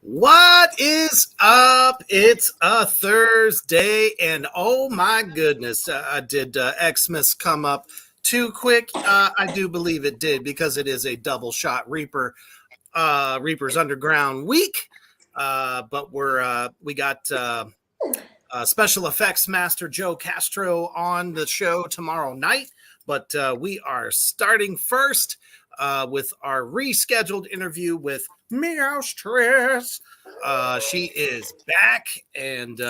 What is up? It's a Thursday, and oh my goodness, did Xmas come up too quick? I do believe it did, because it is a double shot Reaper's Underground week. But we got special effects master Joe Castro on the show tomorrow night. But we are starting first with our rescheduled interview with Meowstress. She is back, and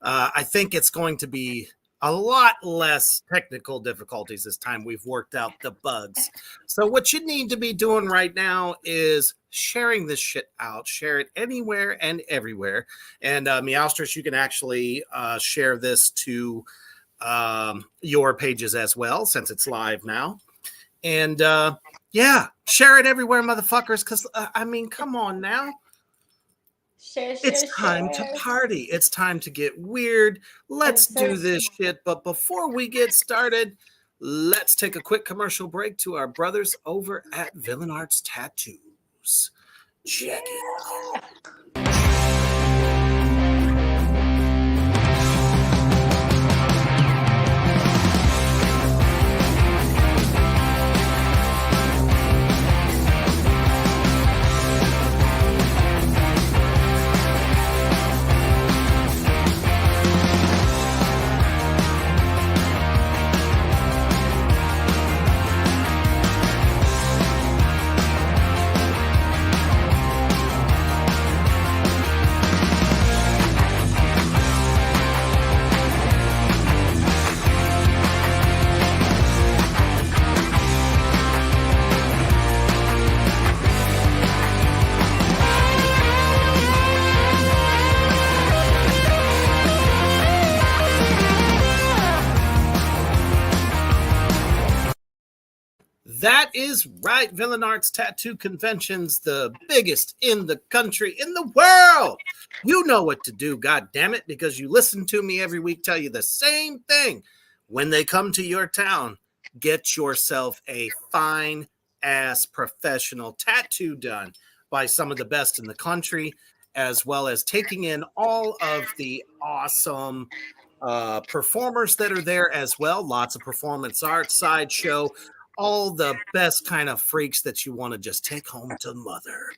I think it's going to be a lot less technical difficulties this time. We've worked out the bugs. So what you need to be doing right now is sharing this shit out. Share it anywhere and everywhere. And Meowstress, you can actually share this to your pages as well, since it's live now. And yeah, share it everywhere, motherfuckers, because I mean, come on now. It's time to party. It's time to get weird. Let's do this shit. But before we get started, let's take a quick commercial break to our brothers over at Villain Arts Tattoos. Check it out. That is right. Villain Arts Tattoo Convention's the biggest in the country, in the world. You know what to do, God damn it, because you listen to me every week tell you the same thing. When they come to your town, get yourself a fine-ass professional tattoo done by some of the best in the country, as well as taking in all of the awesome performers that are there as well. Lots of performance art, sideshow, all the best kind of freaks that you want to just take home to mother.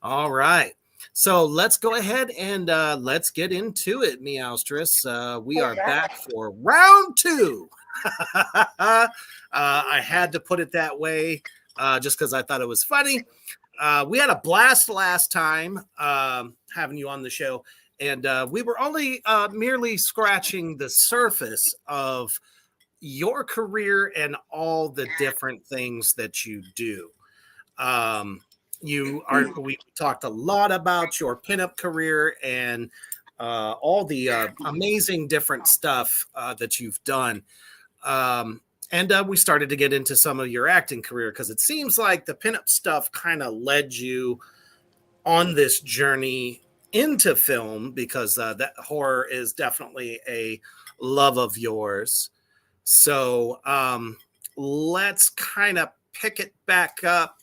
All right. So let's go ahead and let's get into it, Meowstress. We are back for round two. I had to put it that way just because I thought it was funny. We had a blast last time having you on the show, and we were only merely scratching the surface of your career and all the different things that you do. We talked a lot about your pinup career and all the amazing different stuff that you've done. And we started to get into some of your acting career, because it seems like the pinup stuff kind of led you on this journey into film, because that horror is definitely a love of yours. So let's kind of pick it back up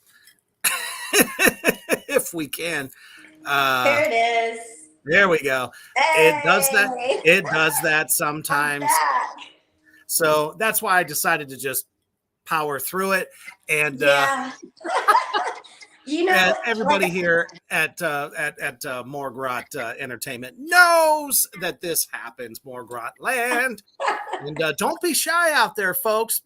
if we can. There it is. There we go. Hey. It does that. It does that sometimes. So that's why I decided to just power through it. And yeah. You know, everybody here at Morgrot Entertainment knows that this happens. Morgrot Land. And don't be shy out there, folks.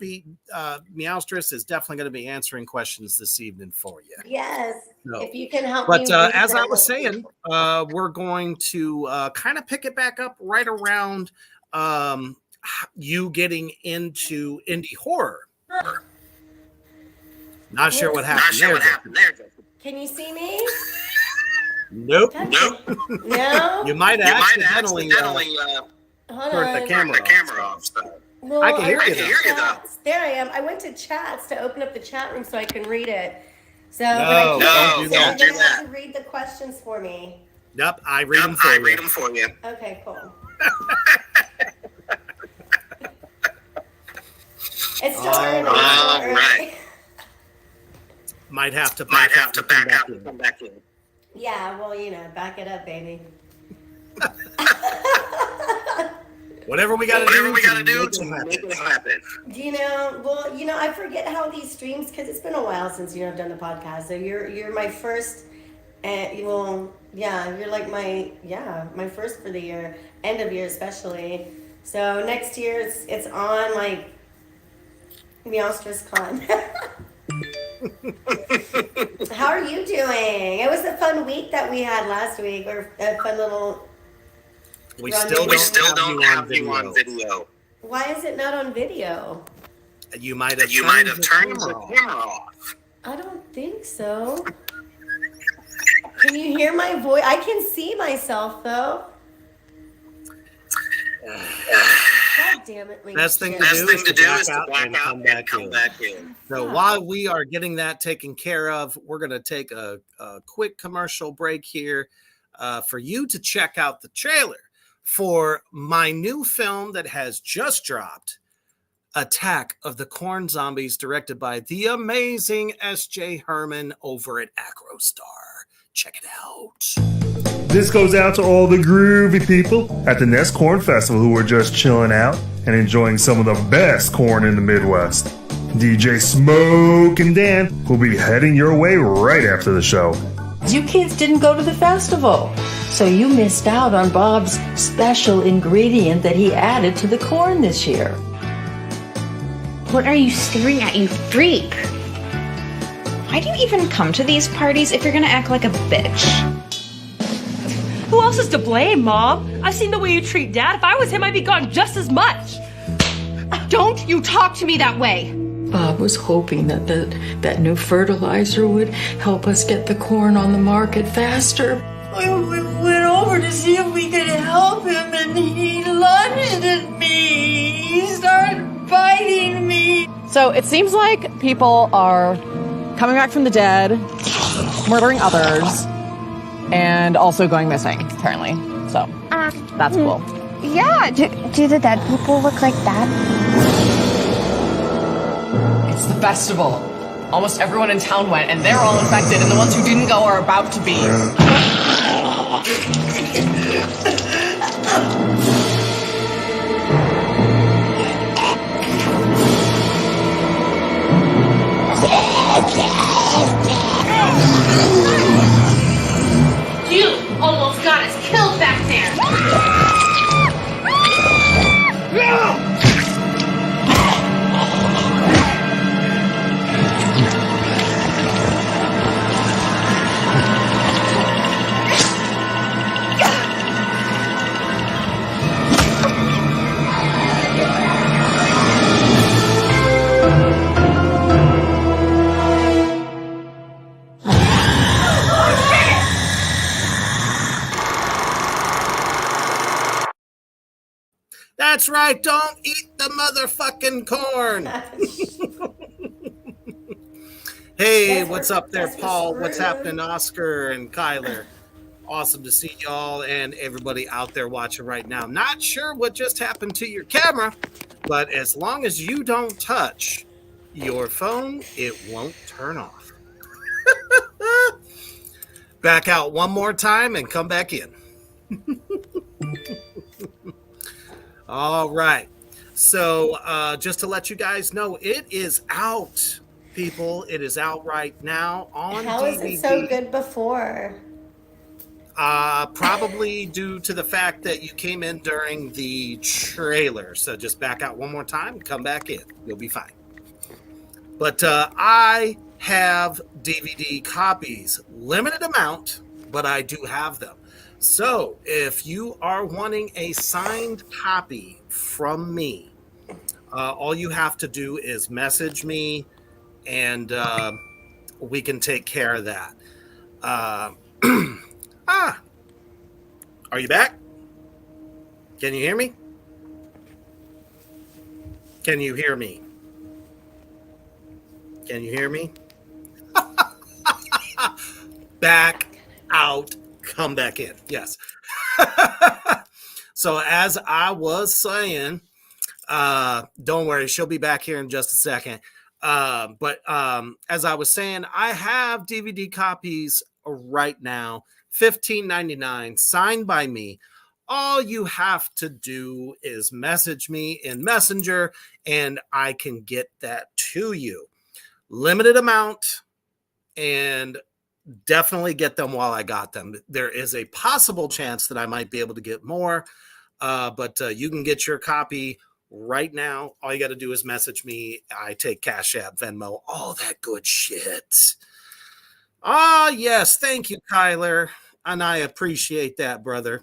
Meowstress is definitely going to be answering questions this evening for you. Yes. So, if you can help but me. as I was saying, we're going to kind of pick it back up right around you getting into indie horror. Not sure what happened there. Can you see me? Nope. No. You might accidentally turn the camera off. Well, I can hear you though. There I am. I went to chats to open up the chat room so I can read it. So no, don't do that. You're gonna have to read the questions for me. Yep, I read them for you. Okay, cool. It's starting. All right. Might have to back out and come back in. Yeah, well, back it up, baby. Whatever we got to do to make it happen. I forget how these streams, because it's been a while since I've done the podcast. So you're my first, you're like my first for the year, end of year especially. So next year it's on like Meowstress Con. How are you doing? It was a fun week that we had last week, or a fun little. We still don't have you on video. Why is it not on video? You might have turned the camera off. I don't think so. Can you hear my voice? I can see myself though. God damn it, Best thing to do is to back out and come back in. So while we are getting that taken care of, we're going to take a quick commercial break here for you to check out the trailer for my new film that has just dropped, Attack of the Corn Zombies, directed by the amazing S.J. Herman over at Acrostar. Check it out. This goes out to all the groovy people at the Nest Corn Festival who are just chilling out and enjoying some of the best corn in the Midwest. DJ Smoke and Dan will be heading your way right after the show. You kids didn't go to the festival, so you missed out on Bob's special ingredient that he added to the corn this year. What are you staring at, you freak? Why do you even come to these parties if you're gonna act like a bitch? Who else is to blame, Mom? I've seen the way you treat Dad. If I was him, I'd be gone just as much. Don't you talk to me that way. Bob was hoping that new fertilizer would help us get the corn on the market faster. We went over to see if we could help him, and he lunged at me. He started biting me. So it seems like people are coming back from the dead, murdering others, and also going missing, apparently. So that's cool. Yeah, do the dead people look like that? It's the festival. Almost everyone in town went, and they're all infected, and the ones who didn't go are about to be. You almost got us killed back there. That's right. Don't eat the motherfucking corn. Hey, what's up there, Paul? What's happening, Oscar and Kyler? Awesome to see y'all and everybody out there watching right now. Not sure what just happened to your camera, but as long as you don't touch your phone, it won't turn off. Back out one more time and come back in. All right. So just to let you guys know, it is out, people. It is out right now on DVD. How is it so good before? Probably due to the fact that you came in during the trailer. So just back out one more time, come back in. You'll be fine. But I have DVD copies, limited amount, but I do have them. So if you are wanting a signed copy from me, all you have to do is message me, and we can take care of that. Are you back? Can you hear me? Can you hear me? Can you hear me? Back out, come back in. Yes. So as I was saying, don't worry, she'll be back here in just a second. But as I was saying, I have DVD copies right now, $15.99, signed by me. All you have to do is message me in Messenger, and I can get that to you. Limited amount, and definitely get them while I got them. There is a possible chance that I might be able to get more, but you can get your copy right now. All you got to do is message me. I take Cash App, Venmo, all that good shit. Yes. Thank you, Kyler. And I appreciate that, brother.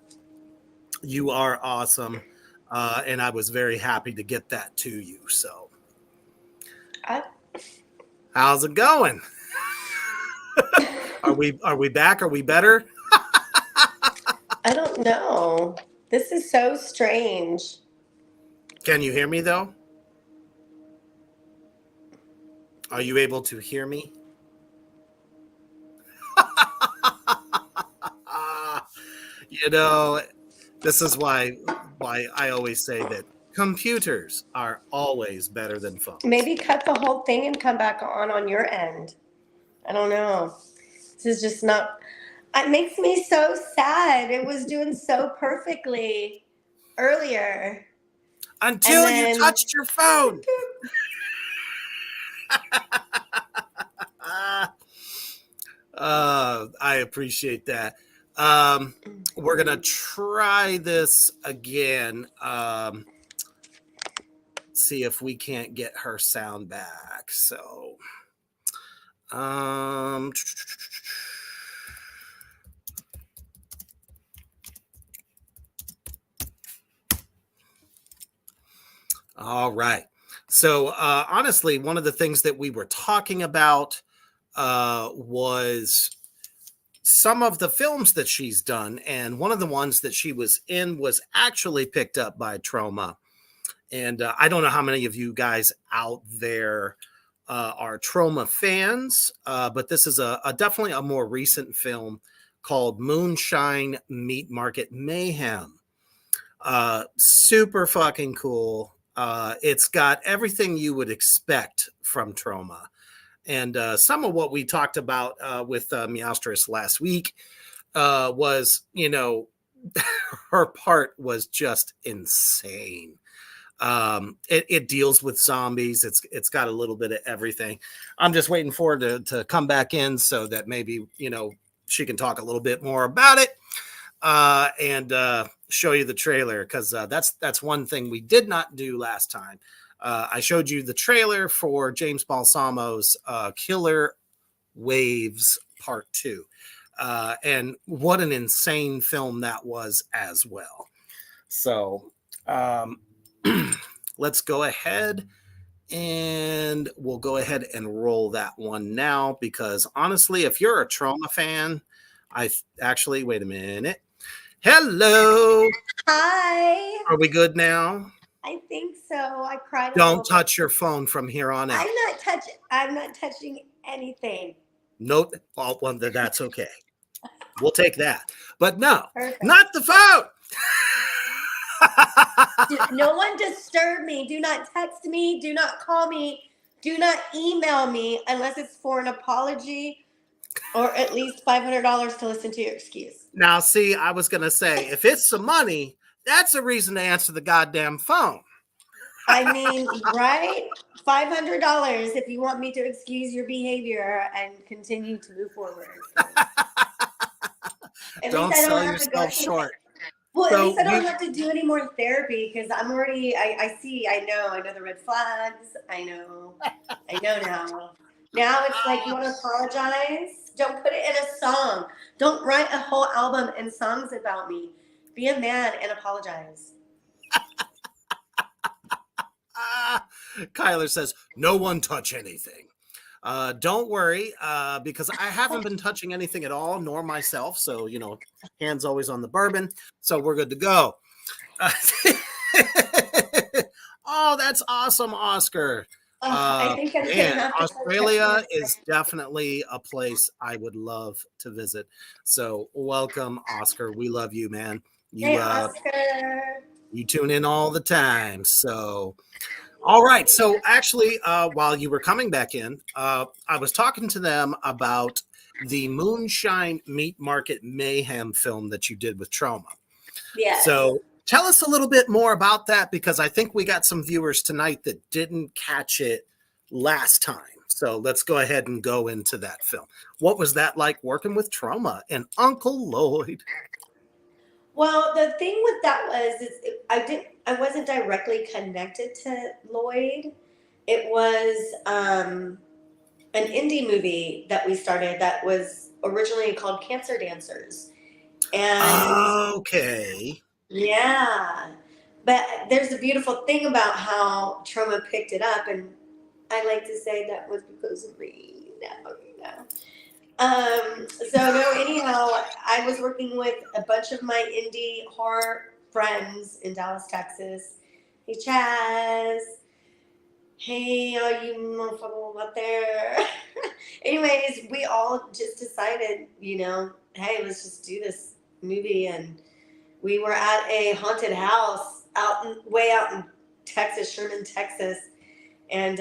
You are awesome. And I was very happy to get that to you. So how's it going? Are we back? Are we better? I don't know. This is so strange. Can you hear me though? Are you able to hear me? You know, this is why I always say that computers are always better than phones. Maybe cut the whole thing and come back on your end. I don't know. This is just not. It makes me so sad. It was doing so perfectly earlier. Until you touched your phone. I appreciate that. We're going to try this again. See if we can't get her sound back. So, all right. So, honestly, one of the things that we were talking about was some of the films that she's done. And one of the ones that she was in was actually picked up by Troma. And I don't know how many of you guys out there are Troma fans, but this is definitely a more recent film called Moonshine Meat Market Mayhem. Super fucking cool. It's got everything you would expect from Troma. And some of what we talked about with Meowstress last week was, you know, her part was just insane. It deals with zombies. It's got a little bit of everything. I'm just waiting for her to come back in so that maybe, you know, she can talk a little bit more about it and show you the trailer, because that's one thing we did not do last time. I showed you the trailer for James Balsamo's Killer Waves Part 2. And what an insane film that was as well. So let's go ahead and we'll go ahead and roll that one now, because honestly, if you're a Troma fan, wait a minute. Hello. Hi. Are we good now? I think so. I cried. Don't touch your phone from here on out. I'm not touching anything. Nope. Well, that's okay. We'll take that. But no, Perfect. Not the phone. No one disturb me. Do not text me. Do not call me. Do not email me unless it's for an apology or at least $500 to listen to your excuse. Now, see, I was going to say, if it's some money, that's a reason to answer the goddamn phone. I mean, right? $500 if you want me to excuse your behavior and continue to move forward. At least Don't I don't sell have to go yourself through. short. Well, at least So I don't you, have to do any more therapy because I'm already. I know the red flags. I know now. Now it's like you want to apologize. Don't put it in a song. Don't write a whole album and songs about me. Be a man and apologize. Kyler says, no one touch anything. Don't worry, because I haven't been touching anything at all, nor myself. So, hands always on the bourbon. So we're good to go. Oh, that's awesome, Oscar. I think I'm gonna Man, have to start Australia touching is definitely a place I would love to visit. So welcome, Oscar. We love you, man. Hey, You Oscar. you tune in all the time. So all right. So actually, while you were coming back in, I was talking to them about the Moonshine Meat Market Mayhem film that you did with Trauma. Yes. So tell us a little bit more about that, because I think we got some viewers tonight that didn't catch it last time. So let's go ahead and go into that film. What was that like working with Trauma and Uncle Lloyd? Well, the thing with that was I wasn't directly connected to Lloyd. It was an indie movie that we started that was originally called Cancer Dancers. And Okay. yeah, but there's a beautiful thing about how Trauma picked it up, and I like to say that was because of me. No. So no, anyhow, I was working with a bunch of my indie horror friends in Dallas, Texas. Hey, Chaz. Hey, all you motherfuckers out there. Anyways, we all just decided, hey, let's just do this movie. And we were at a haunted house way out in Texas, Sherman, Texas. And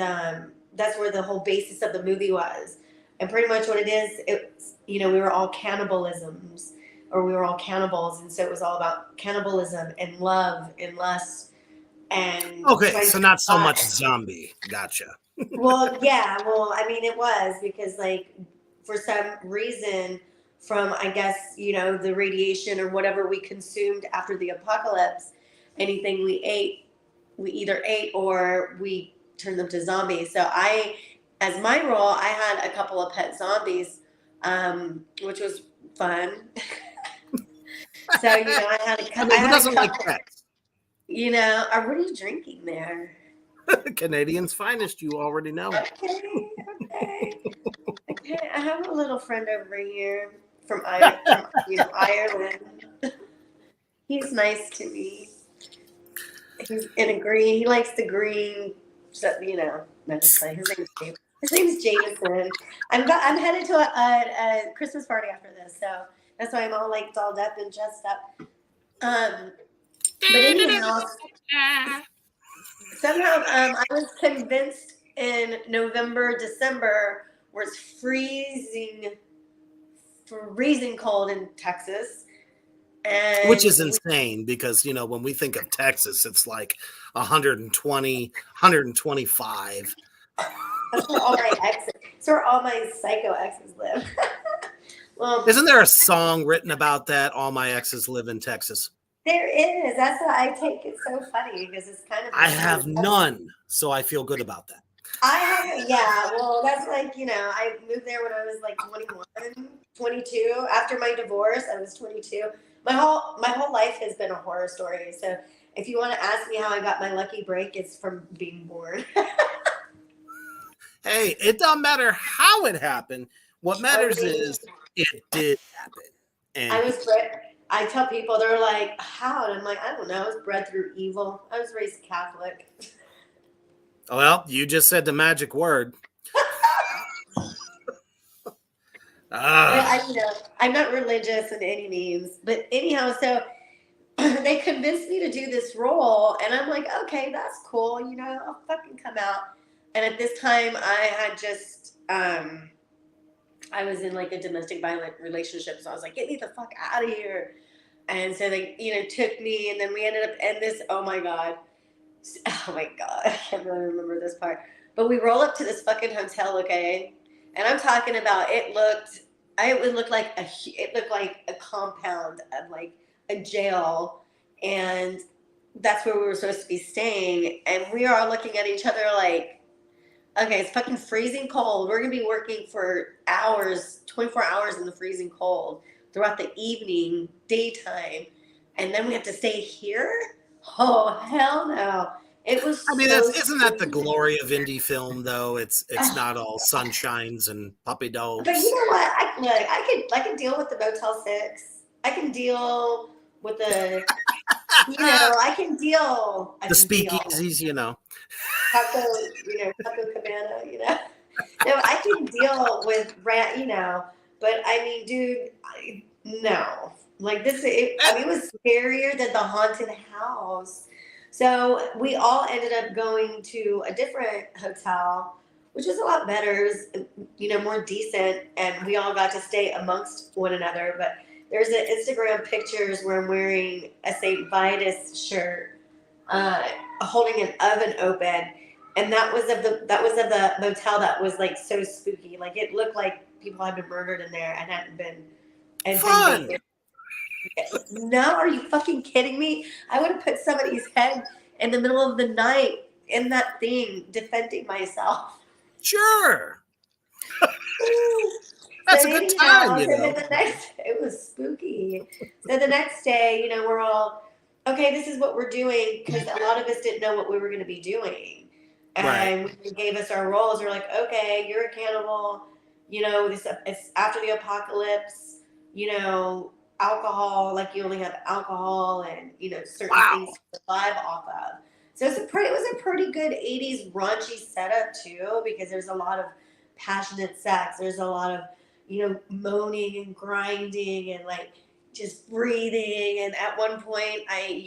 that's where the whole basis of the movie was. And pretty much what it is, we were all cannibalisms, or we were all cannibals. And so it was all about cannibalism and love and lust. And Okay, so not so much zombie. Gotcha. Well, yeah. Well, I mean, it was because, like, for some reason, from I guess the radiation or whatever we consumed after the apocalypse, anything we ate, we either ate or we turned them to zombies. So as my role, I had a couple of pet zombies, which was fun. So I had a couple. Who doesn't like pets? What are you drinking there? Canadian's finest, you already know. Okay. I have a little friend over here from Ireland. He's nice to me. He's in a green. He likes the green. So no, just like his name's Jameson. I'm headed to a Christmas party after this, so that's why I'm all like dolled up and dressed up. But anyhow, somehow I was convinced in November, December was freezing cold in Texas. And which is insane because, when we think of Texas, it's like 120, 125. That's where all my exes, it's where all my psycho exes live. Well, isn't there a song written about that? All my exes live in Texas. There is. That's why I take it so funny because it's kind of. I have none, so I feel good about that. I have, yeah. Well, that's like, I moved there when I was like 21, 22. After my divorce, I was 22. My whole life has been a horror story. So if you want to ask me how I got my lucky break, it's from being born. Hey, it doesn't matter how it happened. What matters is it did happen. And I tell people, they're like, how? And I'm like, I don't know. I was bred through evil. I was raised Catholic. Well, you just said the magic word. I'm not religious in any means. But anyhow, so they convinced me to do this role. And I'm like, okay, that's cool. I'll fucking come out. And at this time, I had just, I was in like a domestic violent relationship. So I was like, get me the fuck out of here. And so they, took me, and then we ended up in this, oh my God, I can't really remember this part. But we roll up to this fucking hotel, okay? And I'm talking about it looked it would look like it looked like a compound of like a jail, and that's where we were supposed to be staying. And we are all looking at each other like, okay, it's fucking freezing cold. We're gonna be working for hours, 24 hours in the freezing cold throughout the evening, daytime, and then we have to stay here. Oh hell no! It was I mean, so. isn't that the glory of indie film, though? It's not all sunshines and puppy But you dogs. know what? I could deal with the Motel 6. I can deal with the, I can deal. The speakeasies, Taco, Taco Cabana, No, I can deal with but I mean, dude, no. Like this, it was scarier than the haunted house. So we all ended up going to a different hotel, which was a lot better. It was, more decent, and we all got to stay amongst one another. But there's an Instagram pictures where I'm wearing a St. Vitus shirt, holding an oven open, and that was of the motel that was like so spooky. Like it looked like people had been murdered in there and hadn't been. And Fun. No, are you fucking kidding me? I would have put somebody's head in the middle of the night in that thing, defending myself. Sure. That's a good time, And then it was spooky. So the next day, we're all, okay, this is what we're doing, because a lot of us didn't know what we were going to be doing. And when they gave us our roles, we're like, okay, you're a cannibal, it's after the apocalypse, alcohol, like you only have alcohol and, certain things to survive off of. So it was a pretty good 80s raunchy setup too, because there's a lot of passionate sex. There's a lot of, moaning and grinding and like just breathing. And at one point I,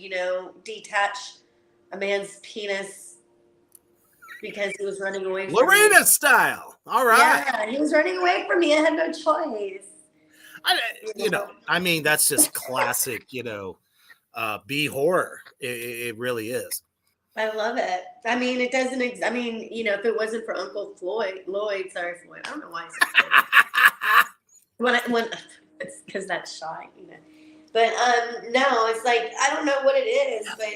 detached a man's penis because he was running away from Lorena me. Style. All right. Yeah, he was running away from me. I had no choice. I mean, that's just classic, B horror. It really is. I love it. I mean, it doesn't. If it wasn't for Uncle Lloyd, sorry, Floyd. I don't know why I said Floyd. when it's because that's shy, But no, it's like I don't know what it is, but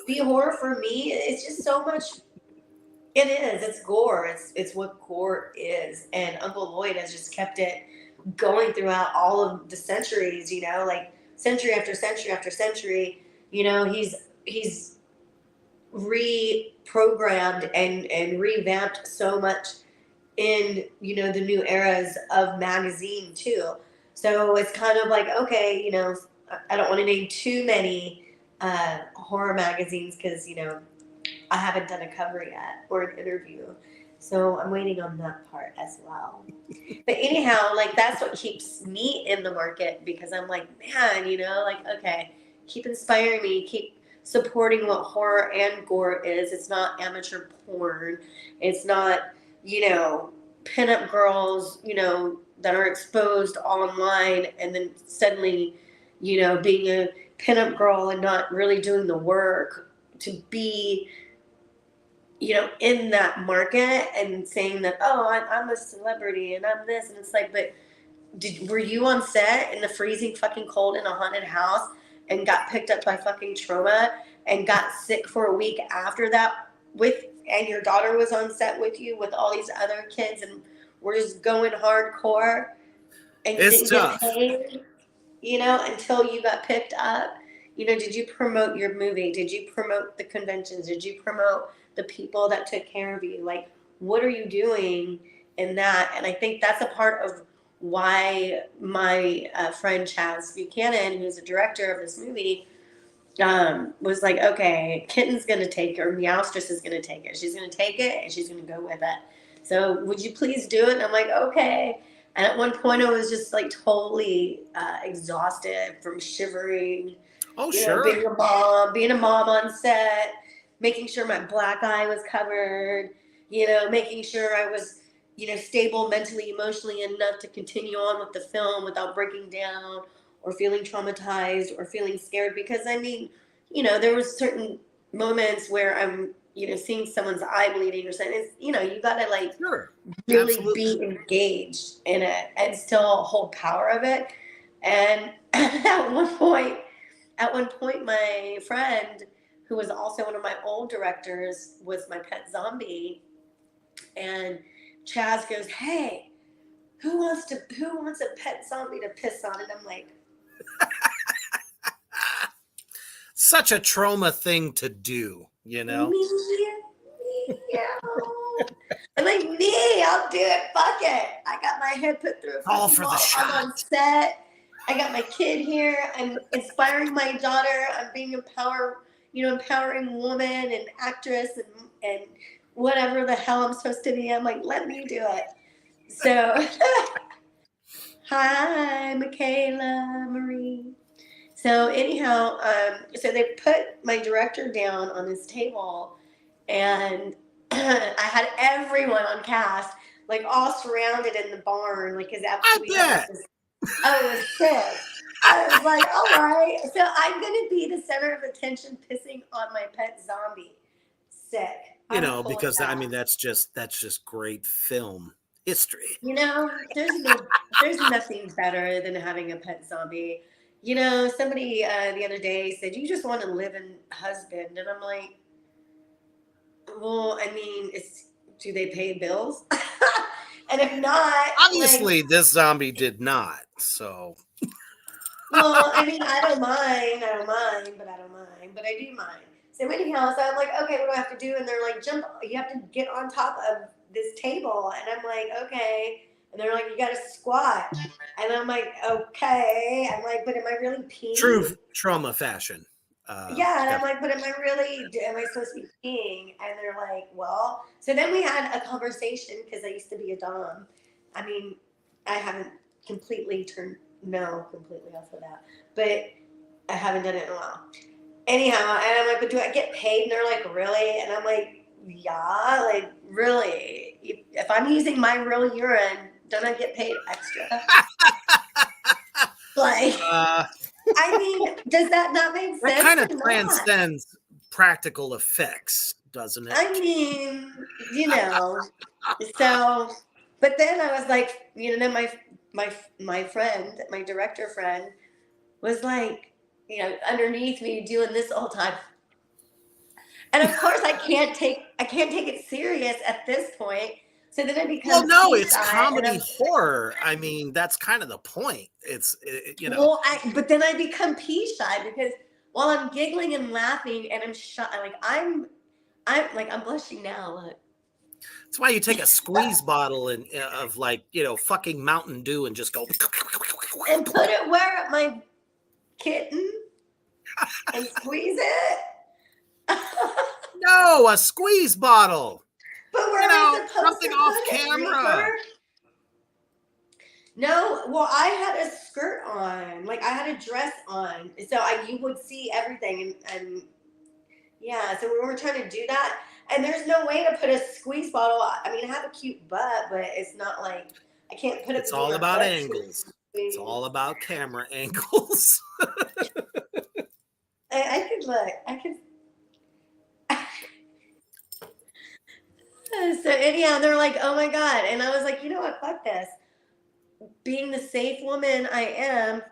B horror for me, it's just so much. It is. It's gore. It's what gore is, and Uncle Lloyd has just kept it going throughout all of the centuries. Like century after century after century. He's reprogrammed and revamped so much in the new eras of magazine too. So it's kind of like, okay, I don't want to name too many horror magazines because I haven't done a cover yet or an interview, so I'm waiting on that part as well. But anyhow, like that's what keeps me in the market, because I'm like, man, okay, keep inspiring me, keep supporting what horror and gore is. It's not amateur porn. It's not, pinup girls, that are exposed online and then suddenly, being a pinup girl and not really doing the work to be, in that market and saying that, oh, I'm a celebrity and I'm this. And it's like, but were you on set in the freezing fucking cold in a haunted house and got picked up by fucking trauma and got sick for a week after that and your daughter was on set with you with all these other kids and we're just going hardcore and you didn't get paid, until you got picked up? Did you promote your movie? Did you promote the conventions? Did you promote the people that took care of you? Like, what are you doing in that? And I think that's a part of why my friend Chaz Buchanan, who's a director of this movie, was like, okay, Kitten's going to take it, or Meowstress is going to take it. She's going to take it and she's going to go with it. So would you please do it? And I'm like, okay. And at one point I was just like totally exhausted from shivering. Oh, sure. Being a mom on set, making sure my black eye was covered, making sure I was, stable mentally, emotionally enough to continue on with the film without breaking down or feeling traumatized or feeling scared. Because there was certain moments where I'm seeing someone's eye bleeding or something. It's, you gotta like Sure. really Absolutely. be engaged in it and still hold power of it. And at one point, my friend, who was also one of my old directors, was my pet zombie. And Chaz goes, "Hey, who wants a pet zombie to piss on?" And I'm like, Such a trauma thing to do, me, meow. I'm like, me, I'll do it. Fuck it. I got my head put through a All fucking for the wall. shot. I'm on set. I got my kid here. I'm inspiring my daughter. I'm being empowering woman and actress and whatever the hell I'm supposed to be. I'm like, let me do it. So, hi, Michaela Marie. So anyhow, so they put my director down on this table, and I had everyone on cast, like all surrounded in the barn, like because after we had this, it was sick. I was like, all right, so I'm gonna be the center of attention, pissing on my pet zombie. Sick. Because that's just great film history. There's nothing better than having a pet zombie. Somebody the other day said, "You just want to live in husband," and I'm like, well, I mean, do they pay bills? And if not, obviously, this zombie did not. So, well, I mean, I don't mind, but I do mind. So anyhow, so I'm like, okay, what do I have to do? And they're like, you have to get on top of this table, and I'm like, okay. And they're like, you got to squat. And I'm like, okay. I'm like, but am I really peeing? True trauma fashion. Yeah, and I'm like, but am I supposed to be peeing? And they're like, well. So then we had a conversation because I used to be a dom. I mean, I haven't completely off of that. But I haven't done it in a while. Anyhow, and I'm like, but do I get paid? And they're like, really? And I'm like, yeah, like, really? If I'm using my real urine, don't I get paid extra? Like, I mean, does that not make sense? That kind of transcends practical effects, doesn't it? I mean, so, but then I was like, then my friend, my director friend was like, underneath me doing this all the time. And of course I can't take it serious at this point. So then I become well, no, it's comedy horror. I mean, that's kind of the point. It's Well, but then I become pee shy because while I'm giggling and laughing and I'm shy, like I'm blushing now. Look. That's why you take a squeeze bottle of fucking Mountain Dew and just go and put it where my kitten and squeeze it. No, a squeeze bottle. But where something off camera. No, well, I had a skirt on, like I had a dress on, so you would see everything, and yeah, so we were trying to do that, and there's no way to put a squeeze bottle. I mean, I have a cute butt, but it's not like I can't put it. It's all about angles. It's all about camera angles. I could look. I could. So anyhow, they're like, "Oh my god," and I was like, "You know what? Fuck this." Being the safe woman I am,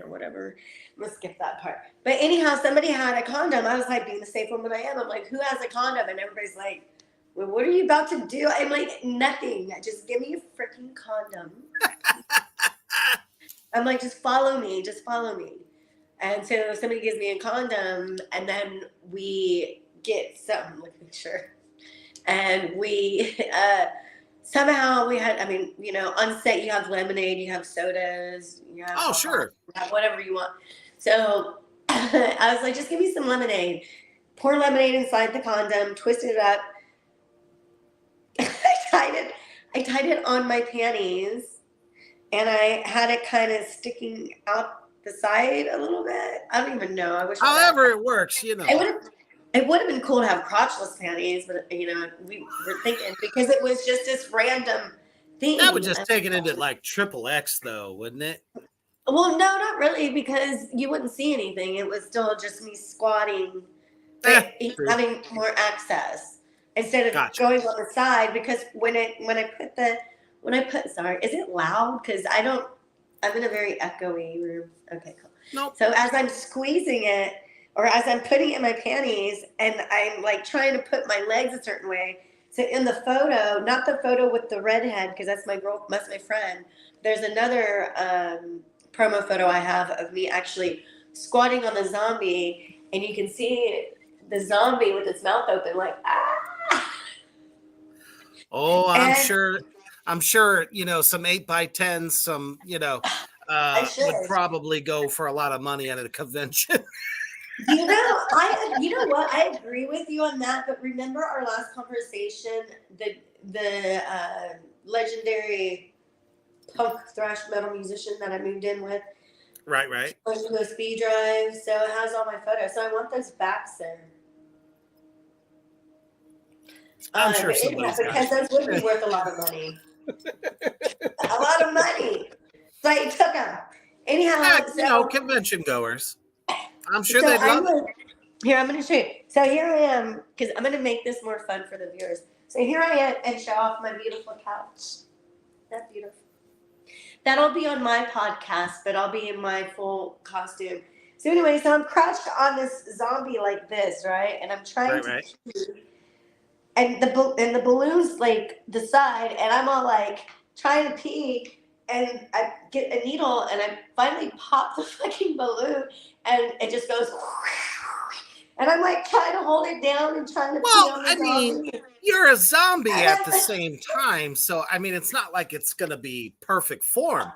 whatever. I'm gonna skip that part. But anyhow, somebody had a condom. I was like, being the safe woman I am, I'm like, who has a condom? And everybody's like, well, what are you about to do? I'm like, nothing. Just give me a freaking condom. I'm like, just follow me. And so somebody gives me a condom, and then we get some, like, sure. And we, somehow we had, on set you have lemonade, you have sodas, you have alcohol, sure, you have whatever you want. So I was like, just give me some lemonade. Pour lemonade inside the condom, twisted it up. I tied it on my panties, and I had it kind of sticking out the side a little bit. I don't even know. I wish. However it works, It would have been cool to have crotchless panties, but we were thinking because it was just this random thing. That would just take it into like XXX though, wouldn't it? Well, no, not really, because you wouldn't see anything. It was still just me squatting, but True. having more access instead of Gotcha. going on the side. Because when I put sorry, is it loud? Because I don't. I'm in a very echoey room. Okay, cool. Nope. So as I'm squeezing it, or as I'm putting it in my panties, and I'm like trying to put my legs a certain way. So in the photo, not the photo with the redhead, because that's my friend. There's another promo photo I have of me actually squatting on the zombie, and you can see the zombie with its mouth open, like ah. Oh, And I'm sure, some 8x10s, some, I would should. probably go for a lot of money at a convention. You know what? I agree with you on that. But remember our last conversation, the legendary punk thrash metal musician that I moved in with, Right. USB drive. So it has all my photos. So I want those back soon. I'm sure But anyhow, somebody's got because those would be worth a lot of money. A lot of money. So you took them. Anyhow, convention goers. I'm sure so they'd love it. I'm going to show you. So here I am, because I'm going to make this more fun for the viewers. So here I am and show off my beautiful couch. That's beautiful. That'll be on my podcast, but I'll be in my full costume. So anyway, so I'm crouched on this zombie like this, right? And I'm trying to pee. And the balloon's like the side, and I'm all like trying to pee, and I get a needle, and I finally pop the fucking balloon, and it just goes, and I'm like trying to hold it down and trying to pee on the zombie. You're a zombie at the same time, so it's not like it's gonna be perfect form.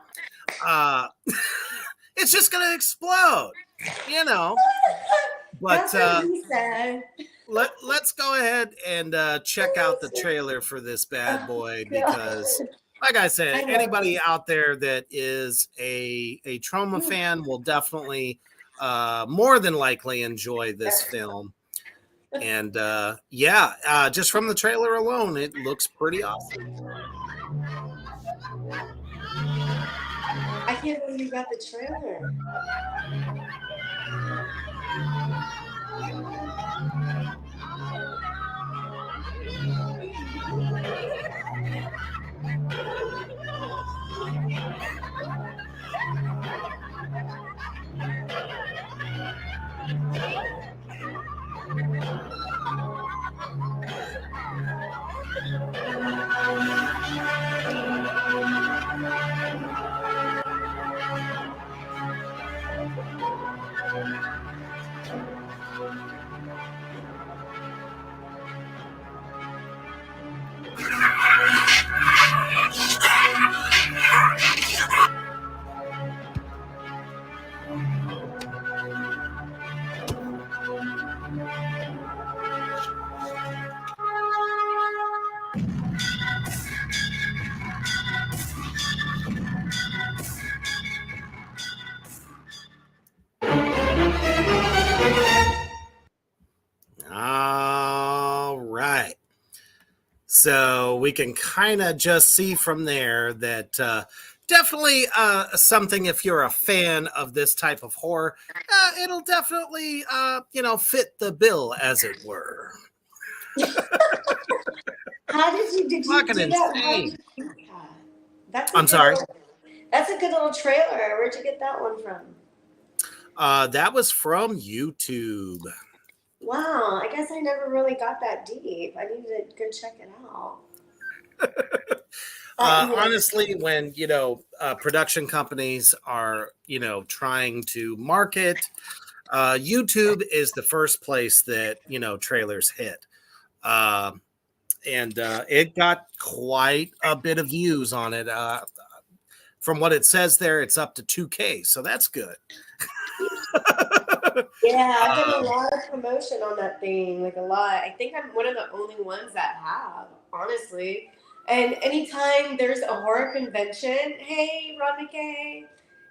It's just gonna explode, But That's what he said. let's go ahead and check out the trailer for this bad boy, because like I said, anybody out there that is a Troma fan will definitely more than likely enjoy this film. And just from the trailer alone, it looks pretty awesome. I can't believe you got the trailer. All right. So we can kind of just see from there that definitely something, if you're a fan of this type of horror, it'll definitely, fit the bill, as it were. How did you do that? I'm sorry? That's a good little trailer. Where'd you get that one from? That was from YouTube. Wow, I guess I never really got that deep. I need to go check it out. Honestly, when production companies are trying to market, YouTube is the first place that trailers hit, and it got quite a bit of views on it. From what it says there, it's up to 2K, so that's good. Yeah, I've done a lot of promotion on that thing, like a lot. I think I'm one of the only ones that have, honestly. And anytime there's a horror convention, hey, Rod McKay,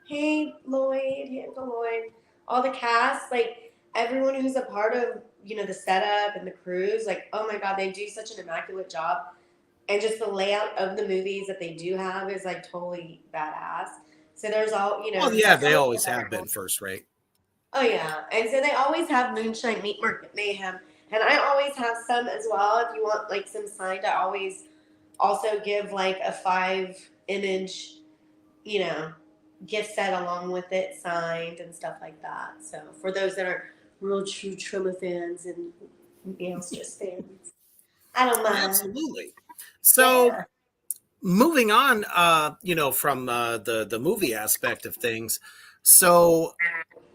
hey, Lloyd, hey, Uncle Lloyd, all the cast, like everyone who's a part of, the setup and the crews, like, oh my God, they do such an immaculate job. And just the layout of the movies that they do have is like totally badass. So there's all, you know. Well, yeah, they always have been first rate. Oh yeah, and so they always have Moonshine Meat Market Mayhem, and I always have some as well. If you want like some signed, I always also give like a 5-image, you know, gift set along with it, signed and stuff like that. So for those that are real true Truma fans and Meowstress fans, I don't mind. Absolutely. So. Yeah. Moving on, you know, from the movie aspect of things, so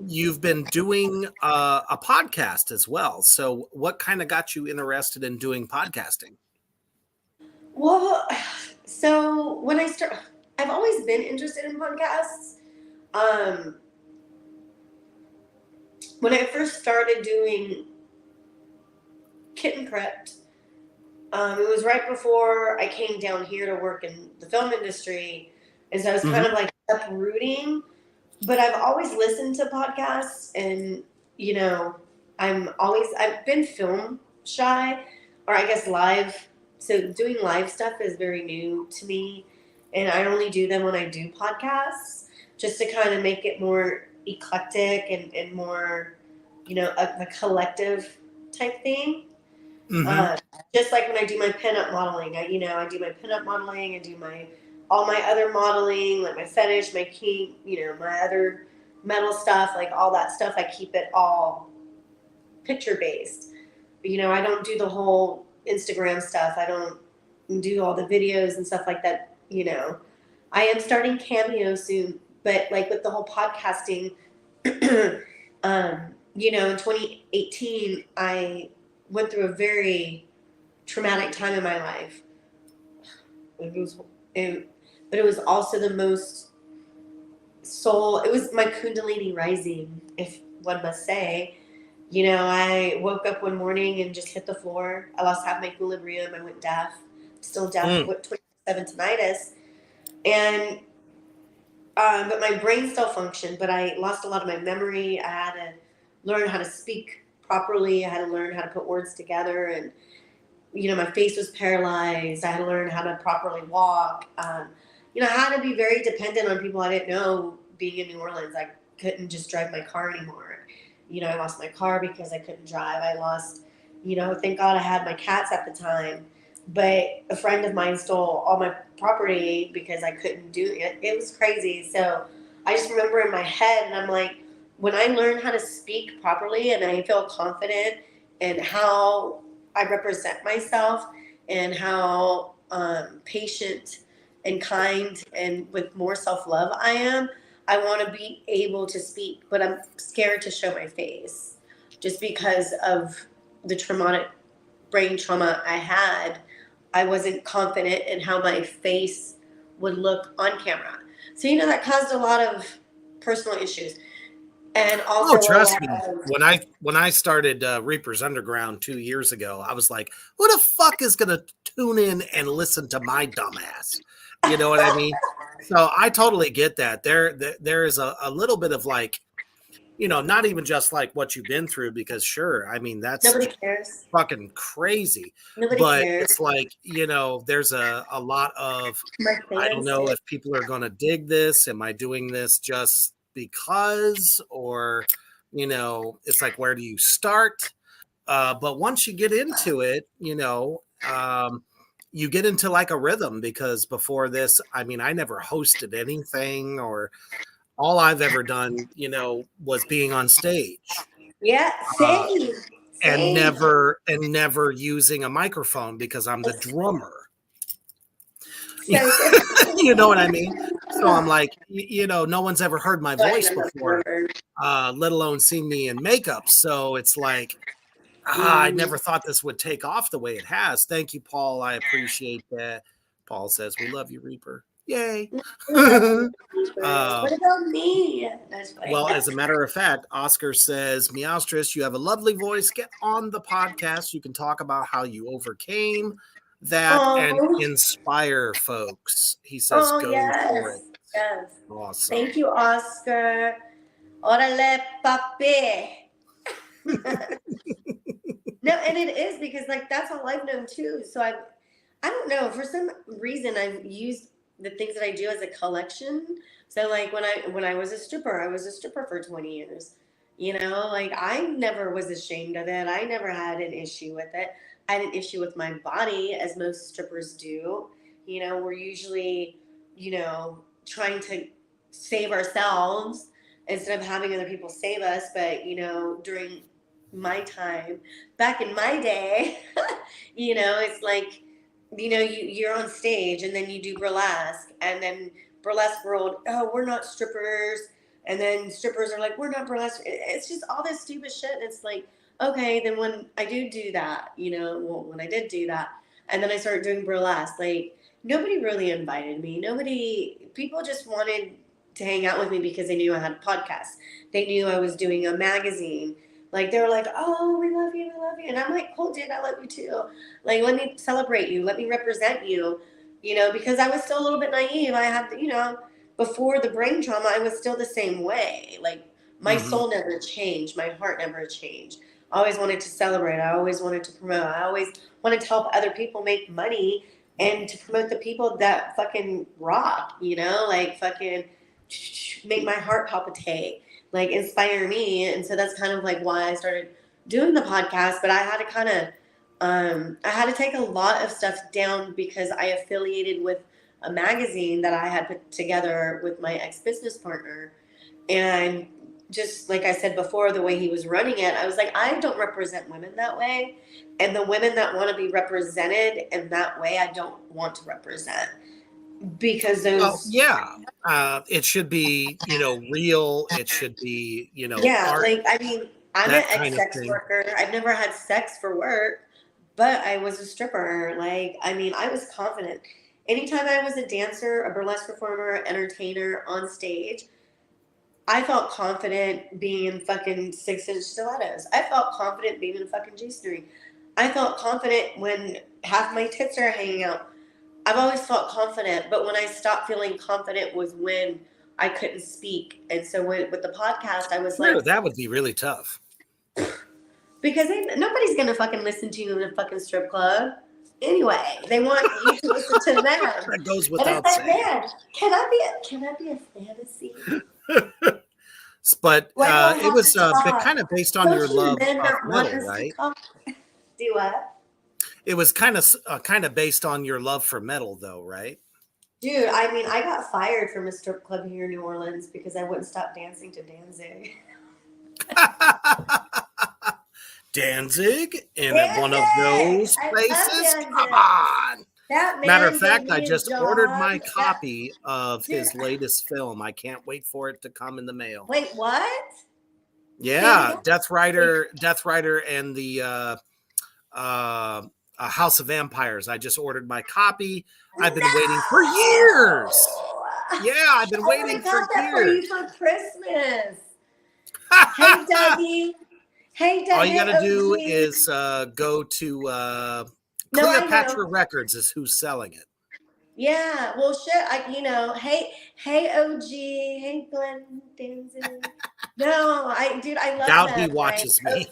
you've been doing a podcast as well. So, what kind of got you interested in doing podcasting? Well, so when I've always been interested in podcasts. When I first started doing Kitten Crypt, it was right before I came down here to work in the film industry, and so I was kind of like uprooting. But I've always listened to podcasts, and you know, I've been film shy, or I guess live. So doing live stuff is very new to me, and I only do them when I do podcasts, just to kind of make it more eclectic and more, you know, a collective type thing. Just like when I do my pinup modeling, I do my pinup modeling, I do all my other modeling, like my fetish, my kink, you know, my other metal stuff, like all that stuff. I keep it all picture based. You know, I don't do the whole Instagram stuff. I don't do all the videos and stuff like that. You know, I am starting Cameo soon, but like with the whole podcasting, you know, in 2018, I went through a very traumatic time in my life. But it was also the most it was my Kundalini rising, if one must say. You know, I woke up one morning and just hit the floor. I lost half my equilibrium. I went deaf. Still deaf with 27 tinnitus. And, but my brain still functioned, but I lost a lot of my memory. I had to learn how to speak properly. I had to learn how to put words together, and you know, my face was paralyzed. I had to learn how to properly walk. You know, I had to be very dependent on people I didn't know. Being in New Orleans, I couldn't just drive my car anymore. You know, I lost my car because I couldn't drive. I lost, you know, thank God I had my cats at the time, but a friend of mine stole all my property because I couldn't do it. It was crazy. So I just remember in my head, and I'm like, when I learn how to speak properly and I feel confident in how I represent myself and how patient and kind and with more self-love I am, I want to be able to speak, but I'm scared to show my face just because of the traumatic brain trauma I had. I wasn't confident in how my face would look on camera. So, you know, that caused a lot of personal issues. And also, trust me. When I started Reaper's Underground 2 years ago, I was like, "Who the fuck is gonna tune in and listen to my dumbass?" You know what I mean? So I totally get that. There is a little bit of like, you know, not even just like what you've been through, because sure, I mean that's nobody cares. fucking crazy. Nobody but cares. It's like, you know, there's a lot of I don't know if people are gonna dig this. Am I doing this just because, or you know, it's like, where do you start? But once you get into it, you know, you get into like a rhythm, because before this, I mean, I never hosted anything, or all I've ever done, you know, was being on stage. Yeah, same. And never using a microphone, because I'm the drummer. You know what I mean? So I'm like, you know, no one's ever heard my voice before, let alone seen me in makeup. So it's like, I never thought this would take off the way it has. Thank you, Paul. I appreciate that. Paul says, "We love you, Reaper." Yay. What about me? Well, as a matter of fact, Oscar says, "Meowstress, you have a lovely voice. Get on the podcast. You can talk about how you overcame that and inspire folks." He says, "Go for it." Yes. Awesome. Thank you, Oscar. Orale, papi. No, and it is, because like that's all I've known too. So I don't know, for some reason I've used the things that I do as a collection. So like when I was a stripper, I was a stripper for 20 years. You know, like I never was ashamed of it. I never had an issue with it. I had an issue with my body, as most strippers do. You know, we're usually, trying to save ourselves instead of having other people save us. But, during my time, back in my day, it's like, you're on stage and then you do burlesque, and then burlesque world, oh, we're not strippers. And then strippers are like, we're not burlesque. It's just all this stupid shit. And it's like, okay, then when I do that, when I did do that, and then I started doing burlesque, like nobody really invited me. People just wanted to hang out with me because they knew I had a podcast. They knew I was doing a magazine. Like they were like, oh, we love you. And I'm like, cool, dude, I love you too. Like, let me celebrate you. Let me represent you, because I was still a little bit naive. I had, before the brain trauma, I was still the same way. Like my soul never changed. My heart never changed. I always wanted to celebrate. I always wanted to promote. I always wanted to help other people make money and to promote the people that fucking rock, like fucking make my heart palpitate, like inspire me. And so that's kind of like why I started doing the podcast. But I had to kind of, I had to take a lot of stuff down because I affiliated with a magazine that I had put together with my ex-business partner. And just like I said before, the way he was running it, I was like, I don't represent women that way. And the women that want to be represented in that way, I don't want to represent. Because those... Well, yeah. It should be, real. It should be, Yeah, art, like, I mean, I'm an ex-sex worker. I've never had sex for work, but I was a stripper. Like, I mean, I was confident. Anytime I was a dancer, a burlesque performer, entertainer on stage, I felt confident being in fucking 6-inch stilettos. I felt confident being in a fucking G-string. I felt confident when half my tits are hanging out. I've always felt confident, but when I stopped feeling confident was when I couldn't speak. And so with the podcast, I was like... that would be really tough. Because nobody's going to fucking listen to you in a fucking strip club. Anyway, they want you to listen to them. That goes without saying. Man, can I be a fantasy? But it was kind of based on your love of metal, right? Do what? It was kind of based on your love for metal, though, right? Dude, I mean, I got fired from a strip club here in New Orleans because I wouldn't stop dancing to Danzig. Danzig in one of those places? Come on! Matter of fact, I just ordered my copy of his latest film. I can't wait for it to come in the mail. Wait, what? Yeah, Death Rider, and the House of Vampires. I just ordered my copy. I've been waiting for years. Yeah, I've been waiting for years. For you for Christmas. Hey, Dougie. Hey, Dougie. All you got to do is go to Cleopatra Records is who's selling it. Yeah, well, shit, hey, OG, hey, Glenn Danzig. No, I love Doubt that. he watches me.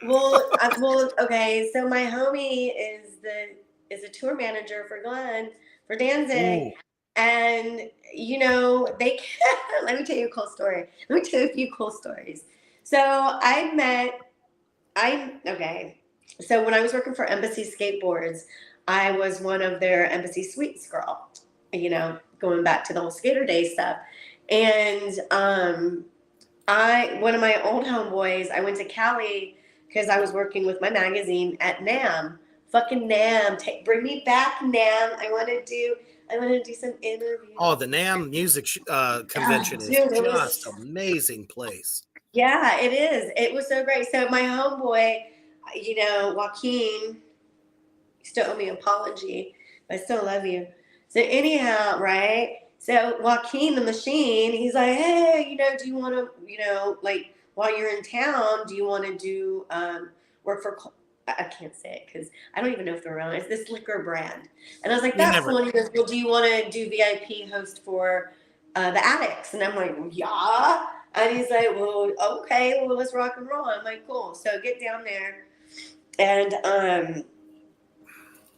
Well, okay, so my homie is a tour manager for Glenn, for Danzig. Ooh. And, they let me tell you a cool story. Let me tell you a few cool stories. So so when I was working for Embassy Skateboards, I was one of their Embassy Suites girl, going back to the whole skater day stuff. And one of my old homeboys, I went to Cali because I was working with my magazine at NAMM. Fucking NAMM. Bring me back, NAMM. I want to do some interviews. Oh, the NAMM music convention is just amazing place. Yeah, it is. It was so great. So my homeboy, Joaquin, you still owe me an apology, but I still love you. So anyhow, right? So Joaquin, the machine, he's like, hey, do you want to, while you're in town, do you want to do work for, I can't say it because I don't even know if they're around. It's this liquor brand. And I was like, that's cool. And he goes, well, do you want to do VIP host for the Addicts? And I'm like, yeah. And he's like, well, okay, well, let's rock and roll. I'm like, cool. So get down there. And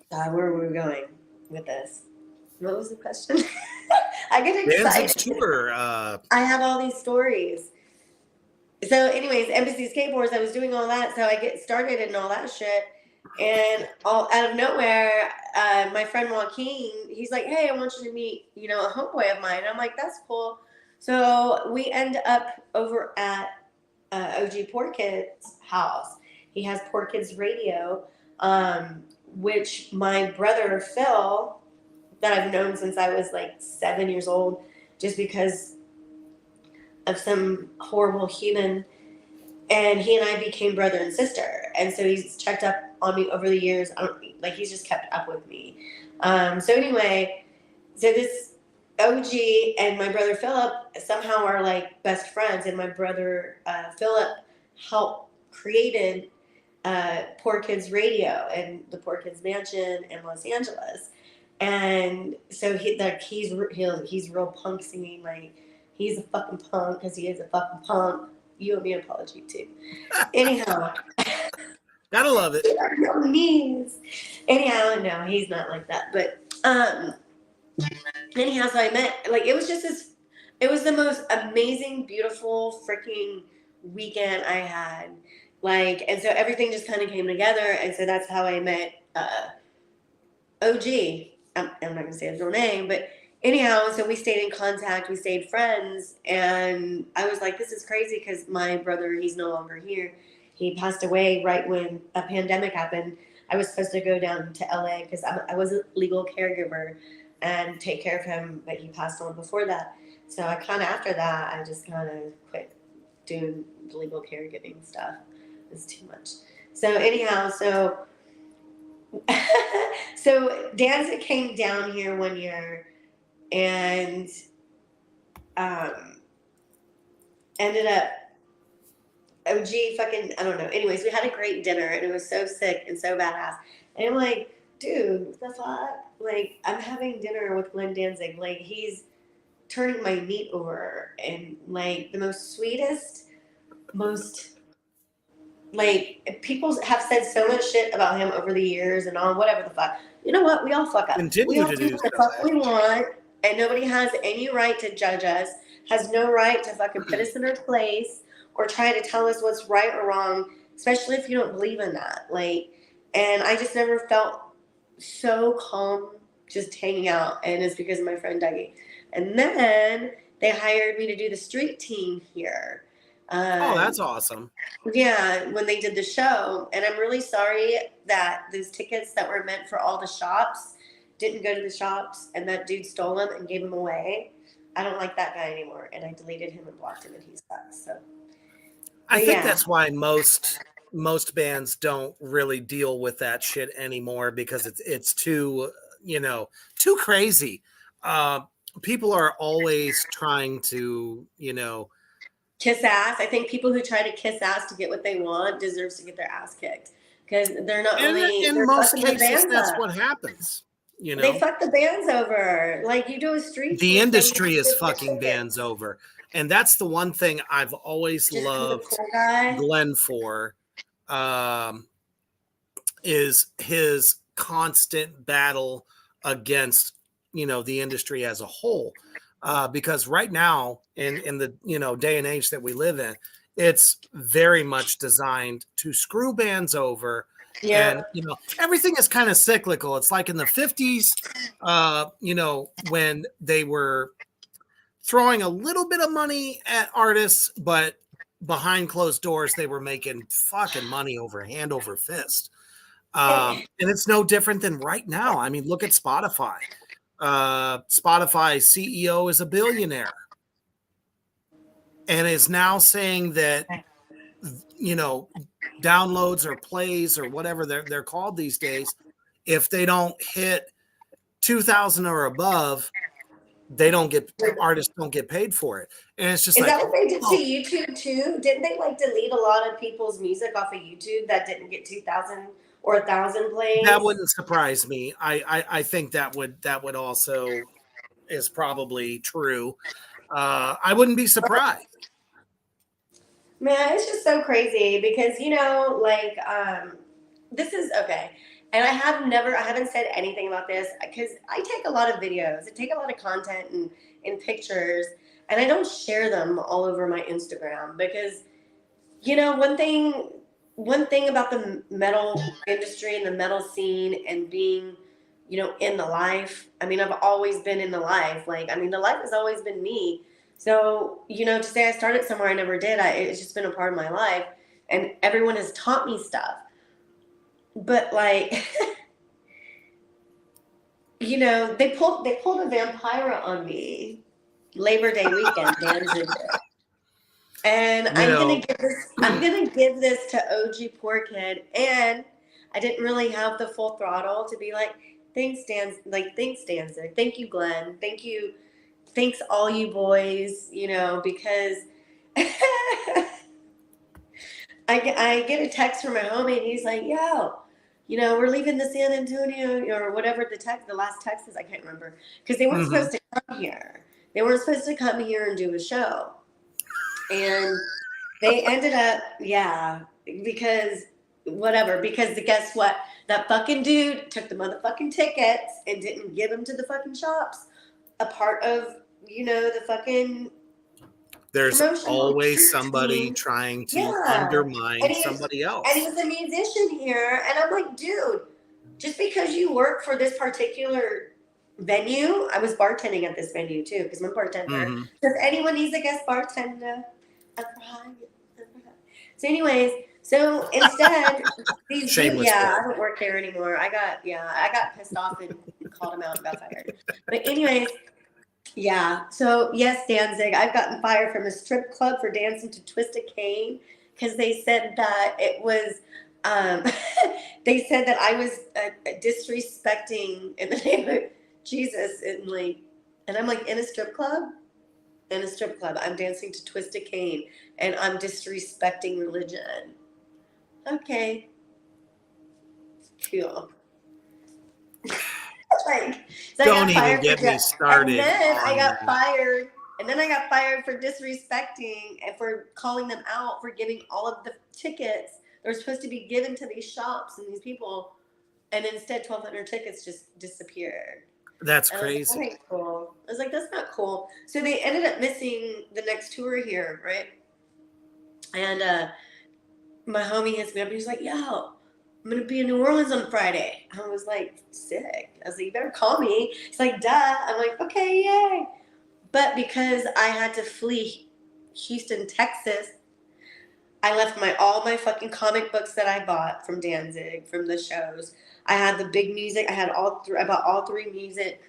where were we going with this? What was the question? I get Danzig's excited. tour. I have all these stories. So, anyways, Embassy Skateboards, I was doing all that, so I get started and all that shit. And all out of nowhere, my friend Joaquin, he's like, "Hey, I want you to meet, a homeboy of mine." And I'm like, "That's cool." So we end up over at OG Poor Kid's house. He has Poor Kids Radio, which my brother Phil, that I've known since I was like 7 years old, just because of some horrible human, and he and I became brother and sister. And so he's checked up on me over the years. He's just kept up with me. So anyway, so this OG and my brother Philip somehow are like best friends, and my brother Philip helped created Poor Kids Radio and the Poor Kids Mansion in Los Angeles. And so he's real punk singing, like he's a fucking punk because he is a fucking punk. You owe me an apology too. Anyhow, Gotta love it. no knees. Anyhow, no, he's not like that. But anyhow, so I met, like, it was just this. It was the most amazing, beautiful, freaking weekend I had. Like, and so everything just kind of came together, and so that's how I met OG. I'm not gonna say his real name, but anyhow, so we stayed in contact, we stayed friends, and I was like, this is crazy because my brother, he's no longer here. He passed away right when a pandemic happened. I was supposed to go down to LA because I was a legal caregiver and take care of him, but he passed on before that. So I kind of, after that, I just kind of quit doing the legal caregiving stuff. It was too much. So anyhow, so Danzig came down here one year and ended up OG fucking, I don't know. Anyways, we had a great dinner and it was so sick and so badass. And I'm like, dude, what the fuck? Like, I'm having dinner with Glenn Danzig. Like, he's turning my meat over, and like the most sweetest, most, like, people have said so much shit about him over the years and all, whatever the fuck. You know what? We all fuck up. Continue we all to do do what the so. fuck we want, and nobody has any right to judge us, has no right to fucking put us in our place or try to tell us what's right or wrong, especially if you don't believe in that. Like, and I just never felt so calm just hanging out, and it's because of my friend Dougie. And then they hired me to do the street team here. Oh, that's awesome. Yeah, when they did the show. And I'm really sorry that those tickets that were meant for all the shops didn't go to the shops, and that dude stole them and gave them away. I don't like that guy anymore, and I deleted him and blocked him, and he sucks. So I think that's why most bands don't really deal with that shit anymore, because it's too, too crazy. People are always trying to, kiss ass. I think people who try to kiss ass to get what they want deserves to get their ass kicked, because they're not only in they're most fucking the cases bands that's up. what happens. They fuck the bands over. Like, you do a street. The industry is fucking bands over, and that's the one thing I've always just loved cool guy. Glenn for, is his constant battle against the industry as a whole, because right now in the day and age that we live in, it's very much designed to screw bands over. Yeah. And everything is kind of cyclical. It's like in the 50s, when they were throwing a little bit of money at artists, but behind closed doors they were making fucking money hand over fist. And it's no different than right now. I mean, look at Spotify. Spotify's CEO is a billionaire and is now saying that downloads or plays or whatever they're called these days, if they don't hit 2,000 or above, artists don't get paid for it. And it's just is that what they did to YouTube too? Didn't they like delete a lot of people's music off of YouTube that didn't get 2,000 or 1,000 plays? That wouldn't surprise me. I think that would also is probably true. I wouldn't be surprised. Man, it's just so crazy because, this is okay. And I haven't said anything about this because I take a lot of videos, I take a lot of content and pictures, and I don't share them all over my Instagram because, one thing about the metal industry and the metal scene and being, in the life. I mean, I've always been in the life. Like, I mean, the life has always been me. So, to say I started somewhere I never did, it's just been a part of my life. And everyone has taught me stuff. But like, they pulled a vampire on me Labor Day weekend, Danzig. And I'm gonna give this to OG Poor Kid. And I didn't really have the full throttle to be like, thanks Danzig. Thank you, Glenn. Thanks all you boys, because I get a text from my homie and he's like, yo, we're leaving the San Antonio or whatever the last text is, I can't remember. Because they weren't supposed to come here. They weren't supposed to come here and do a show. And they ended up, because guess what? That fucking dude took the motherfucking tickets and didn't give them to the fucking shops. A part of, the fucking There's always somebody trying to undermine somebody else. And he's a musician here. And I'm like, dude, just because you work for this particular venue, I was bartending at this venue too, because I'm a bartender. So if anyone needs a guest bartender, so anyways, so instead, these dudes, I don't work there anymore. I got pissed off and called him out and got fired. But anyways, so yes, Danzig, I've gotten fired from a strip club for dancing to Twist a Cane because they said that it was, they said that I was disrespecting in the name of Jesus, and I'm like, in a strip club, I'm dancing to Twist a Cane, and I'm disrespecting religion. Okay, cool. So don't even get me started. And then I got fired for disrespecting and for calling them out for giving all of the tickets that were supposed to be given to these shops and these people, and instead 1,200 tickets just disappeared. That's crazy. That ain't cool. I was like, that's not cool. So they ended up missing the next tour here, right? And my homie hits me up and he's like, yo, I'm going to be in New Orleans on Friday. I was like, sick. I was like, you better call me. He's like, duh. I'm like, okay, yay. But because I had to flee Houston, Texas, I left all my fucking comic books that I bought from Danzig, from the shows. I had the big music. I bought all three music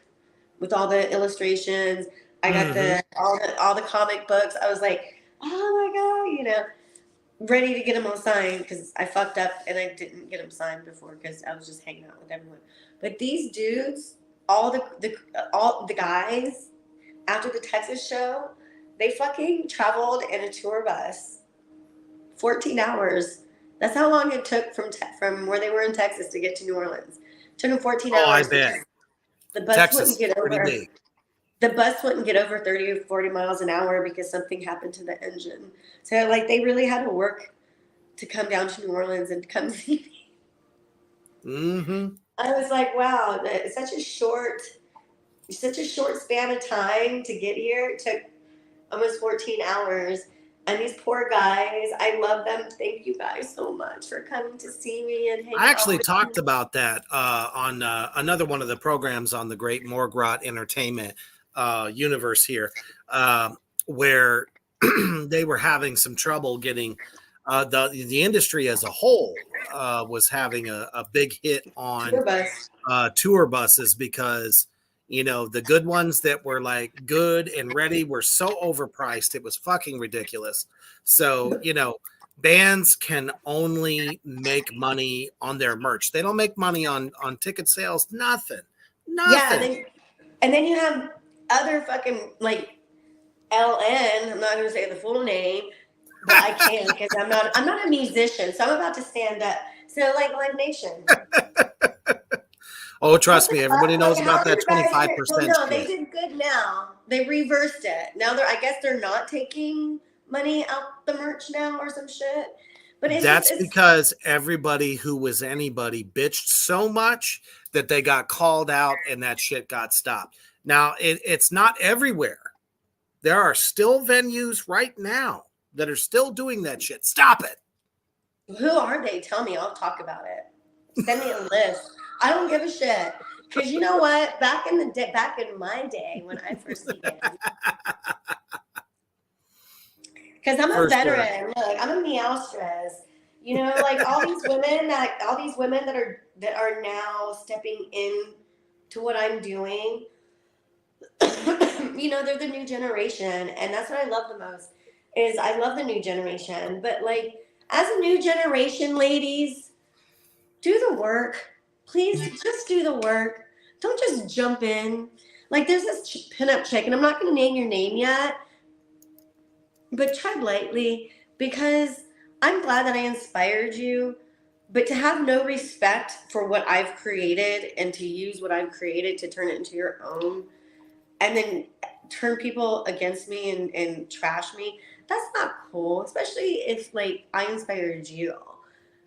with all the illustrations. I got all the comic books. I was like, oh my God, ready to get them all signed because I fucked up and I didn't get them signed before because I was just hanging out with everyone. But these dudes, all the guys after the Texas show, they fucking traveled in a tour bus, 14 hours. That's how long it took from where they were in Texas to get to New Orleans. It took them 14 hours. Oh, I bet. The bus Texas wouldn't get over. big. The bus wouldn't get over 30 or 40 miles an hour because something happened to the engine. So, they really had to work to come down to New Orleans and come see me. I was like, wow, it's such a short span of time to get here. It took almost 14 hours. And these poor guys, I love them. Thank you guys so much for coming to see me and hang out. I actually talked about that on another one of the programs on the Great Morgrot Entertainment universe here, where they were having some trouble getting the industry as a whole was having a big hit on tour buses because the good ones that were like good and ready were so overpriced. It was fucking ridiculous. So, bands can only make money on their merch. They don't make money on ticket sales. Nothing. Yeah. And then you have other fucking LN. I'm not going to say the full name, but I can because I'm not a musician. So I'm about to stand up. So Live Nation. Oh, trust me, everybody knows about that 25%. No, they did good now. They reversed it. Now I guess they're not taking money out the merch now or some shit. But it's just That's because everybody who was anybody bitched so much that they got called out and that shit got stopped. Now, it's not everywhere. There are still venues right now that are still doing that shit. Stop it. who are they? Tell me, I'll talk about it. Send me a list. I don't give a shit. Because you know what? Back in my day when I first began, because I'm a For sure. veteran. Look, I'm a Meowstress. You know, like all these women that are now stepping in to what I'm doing. You know, they're the new generation, and that's what I love the most. Is I love the new generation, but like as a new generation, ladies, do the work. Please, just do the work. Don't just jump in. Like there's this pinup chick, and I'm not going to name your name yet, but tread lightly because I'm glad that I inspired you. But to have no respect for what I've created and to use what I've created to turn it into your own and then turn people against me and trash me, that's not cool, especially if like I inspired you.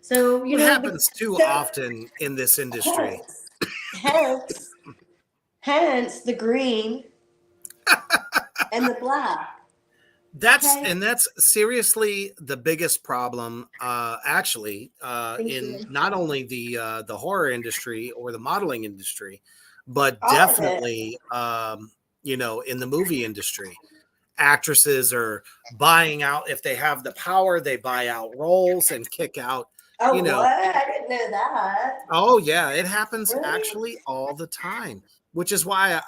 So, you What know, happens too often in this industry? hence, hence the green and the black. Okay? That's seriously the biggest problem, actually, Thank in you. not only the horror industry or the modeling industry, but All of it. definitely, you know, in the movie industry. Actresses are buying out if they have the power, they buy out roles and kick out, you Oh, know. what? I didn't know that. Oh yeah, it happens Really? actually all the time. Which is why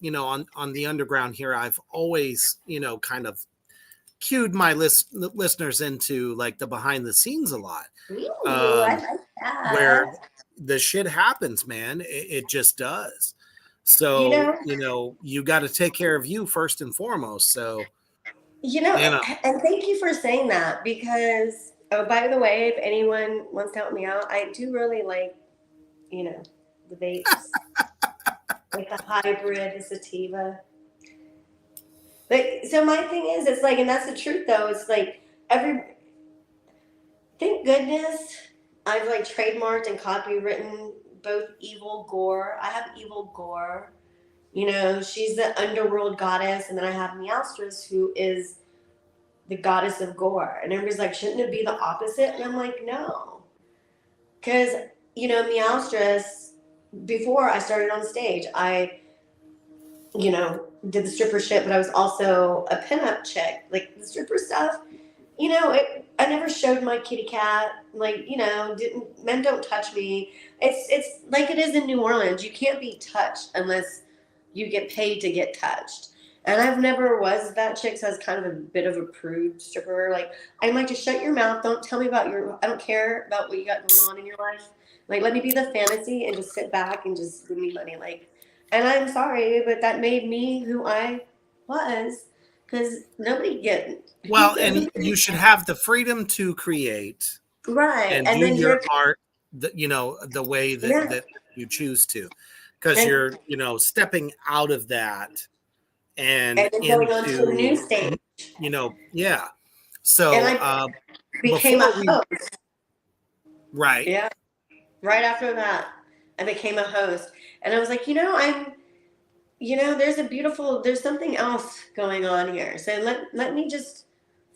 you know, on the underground here, I've always, you know, kind of cued my listeners into like the behind the scenes a lot, Ooh, I um, like where that. the shit happens, man. It just does. You So, know, you know, you got to take care of you first and foremost. So, you know, you know, and thank you for saying that because, oh, by the way, if anyone wants to help me out, I do really like, you know, the vapes, like the hybrid, the sativa. But so my thing is, it's like, and that's the truth though. It's like thank goodness I've like trademarked and copywritten both Evil Gore. I have Evil Gore. You know, she's the underworld goddess, and then I have Meowstress, who is the goddess of gore. And everybody's like, shouldn't it be the opposite? And I'm like, no. Because, you know, Meowstress, before I started on stage, I, you know, did the stripper shit, but I was also a pinup chick. Like the stripper stuff, you know, I never showed my kitty cat. Like, you know, men don't touch me. It's like it is in New Orleans. You can't be touched unless you get paid to get touched. And I've never was that chick, so I was kind of a bit of a prude stripper. Like, I'm like, just shut your mouth. Don't tell me about I don't care about what you got going on in your life. Like, let me be the fantasy and just sit back and just give me money. Like, and I'm sorry, but that made me who I was. Because nobody well, and you should have the freedom to create right. and And do then your art, you know, the way yeah. that you choose to, because And, you're, you know, stepping out of that and and then going on to a new into, stage. you know, yeah. And So I became before a we, host. right. Yeah. Right after that, I became a host. And I was like, there's something else going on here. So let me just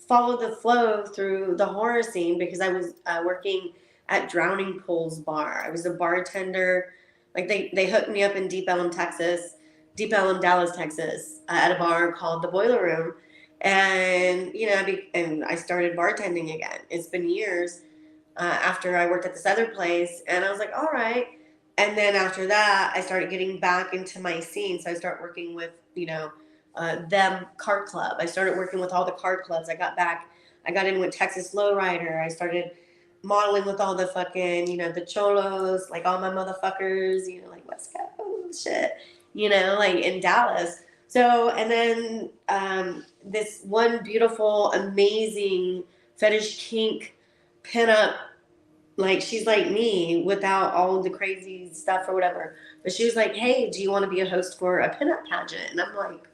follow the flow through the horror scene because I was working at Drowning Pool's bar. I was a bartender. Like they hooked me up in Deep Ellum, Dallas, Texas, at a bar called the Boiler Room. And, you know, and I started bartending again. It's been years after I worked at this other place. And I was like, all right. And then after that, I started getting back into my scene. So I started working with, them card club. I started working with all the card clubs. I got in with Texas Lowrider. I started modeling with all the fucking, the cholos, like all my motherfuckers, like West Coast shit, like in Dallas. So, and then this one beautiful, amazing fetish kink pinup, like she's like me without all of the crazy stuff or whatever. But she was like, hey, do you want to be a host for a pinup pageant? And I'm like,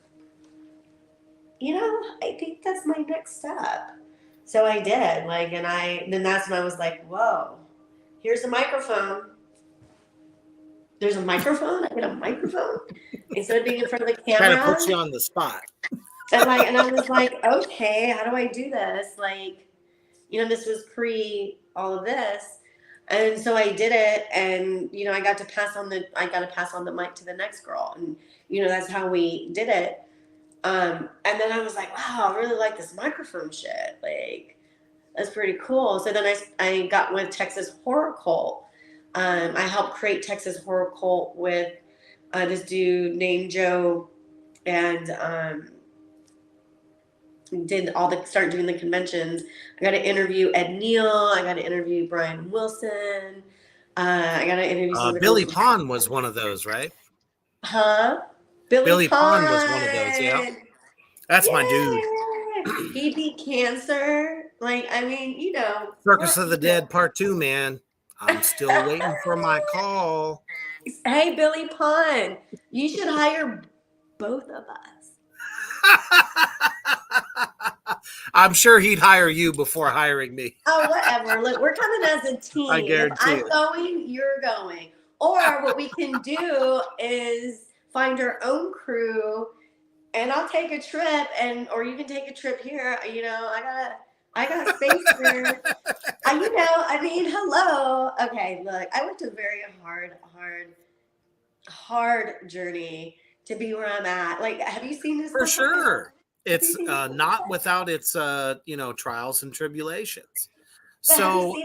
I think that's my next step. So I did, like, and then that's when I was like, whoa, here's a microphone. There's a microphone? I get a microphone? Instead of being in front of the Kind of camera. puts you on the spot. And I was like, okay, how do I do this? Like, this was pre all of this. And so I did it, and I got to pass on the mic to the next girl. And that's how we did it. And then I was like, wow, I really like this microphone shit. Like, that's pretty cool. So then I got with Texas Horror Cult. I helped create Texas Horror Cult with this dude named Joe, and started doing the conventions. I got to interview Ed Neal. I got to interview Brian Wilson. I got to interview some Billy Pond was one of those, right? Huh? Billy Pond was one of those. Yeah, that's my dude. He beat cancer. Like, I mean, Circus of the Dead Part 2, man. I'm still waiting for my call. Hey, Billy Pond, you should hire both of us. I'm sure he'd hire you before hiring me. Oh, whatever. Look, we're coming as a team. I guarantee if I'm going, you're going. Or what we can do is find our own crew, and I'll take a trip, or you can take a trip here. I got space here. Hello. Okay, look, I went a very hard journey to be where I'm at. Like, have you seen this? For sure. It's not without its, trials and tribulations. So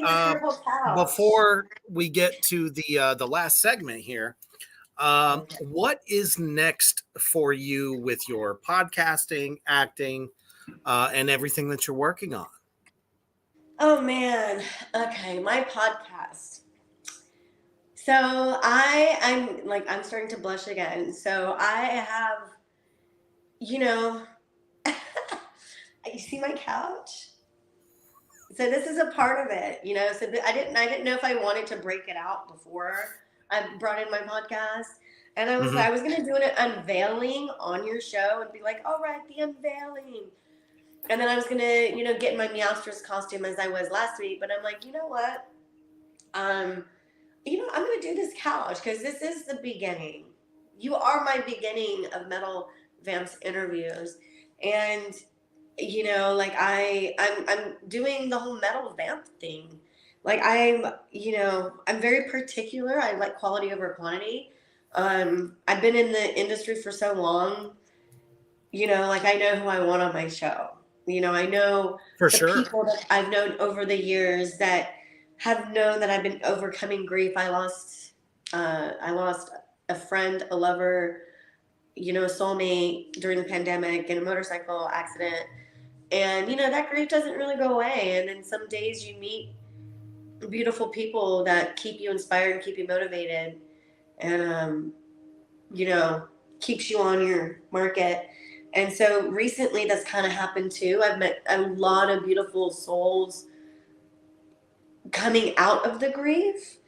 before we get to the last segment here, what is next for you with your podcasting, acting, and everything that you're working on? Oh man. Okay, my podcast. So I'm starting to blush again. So I have, you see my couch? So this is a part of it, so I didn't know if I wanted to break it out before I brought in my podcast. And I was going to do an unveiling on your show and be like, all right, the unveiling. And then I was going to, get in my Meowstress costume as I was last week. But I'm like, you know what? I'm going to do this couch because this is the beginning. You are my beginning of Metal Vamps interviews. And, I'm doing the whole Metal Vamp thing. Like, I'm very particular. I like quality over quantity. I've been in the industry for so long, I know who I want on my show. I know for the sure people that I've known over the years that have known that I've been overcoming grief. I lost a friend, a lover, a soulmate during the pandemic in a motorcycle accident. And, that grief doesn't really go away. And then some days you meet beautiful people that keep you inspired and keep you motivated and, keeps you on your market. And so recently that's kind of happened too. I've met a lot of beautiful souls coming out of the grief,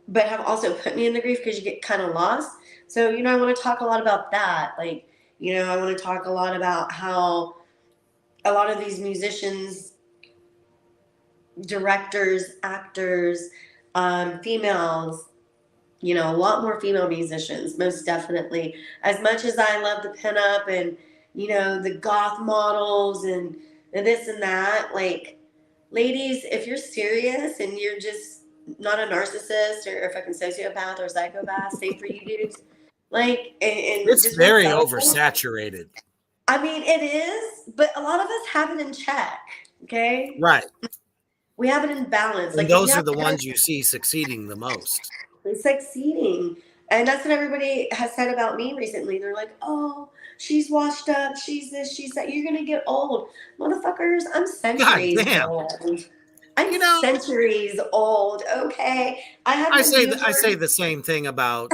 but have also put me in the grief because you get kind of lost. So, I want to talk a lot about that. Like, I want to talk a lot about how a lot of these musicians, directors, actors, females, a lot more female musicians, most definitely. As much as I love the pinup and, the goth models and this and that, like, ladies, if you're serious and you're just not a narcissist or a fucking sociopath or psychopath, same for you dudes. Like, and it's very oversaturated. I mean, it is, but a lot of us have it in check. Okay. Right. We have it in balance. And those are the ones you see succeeding the most. Succeeding. And that's what everybody has said about me recently. They're like, oh, she's washed up. She's this, she's that. You're going to get old. Motherfuckers, I'm centuries old. I'm centuries old. Okay. I say the same thing about,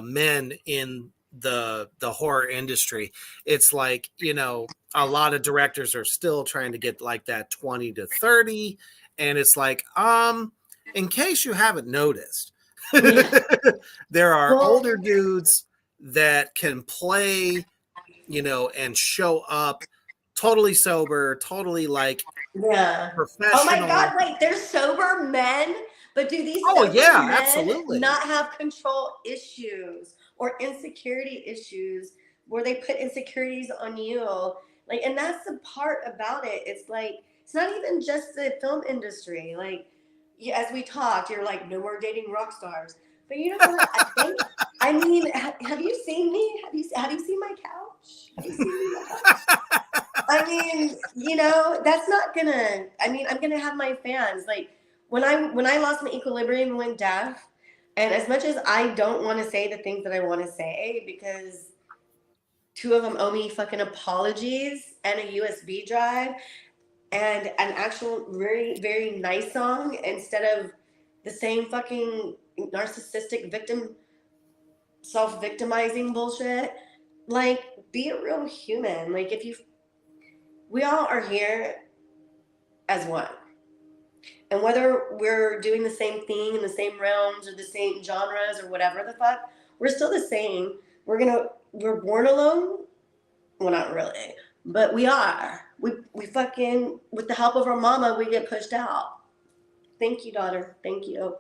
men in the horror industry. It's like, a lot of directors are still trying to get like that 20 to 30. And it's like, in case you haven't noticed, there are older dudes that can play, and show up totally sober, totally like Yeah. Oh my professional. God, wait, there's sober men, but do these Oh sober yeah, men absolutely. not have control issues or insecurity issues where they put insecurities on you? Like, and that's the part about it. It's like, it's not even just the film industry. Like, as we talked, you're like, no more dating rock stars. But you know what? I mean, have you seen me? Have you seen my couch? Have you seen me my couch? I mean, that's not gonna. I mean, I'm gonna have my fans. Like when I lost my equilibrium and went deaf, and as much as I don't want to say the things that I want to say because two of them owe me fucking apologies and a USB drive and an actual very very nice song instead of the same fucking narcissistic victim self-victimizing bullshit. Like, be a real human. Like, we all are here as one. And whether we're doing the same thing in the same realms or the same genres or whatever the fuck, we're still the same. We're born alone. Well, not really, but we are. We fucking, with the help of our mama, we get pushed out. Thank you, daughter. Thank you.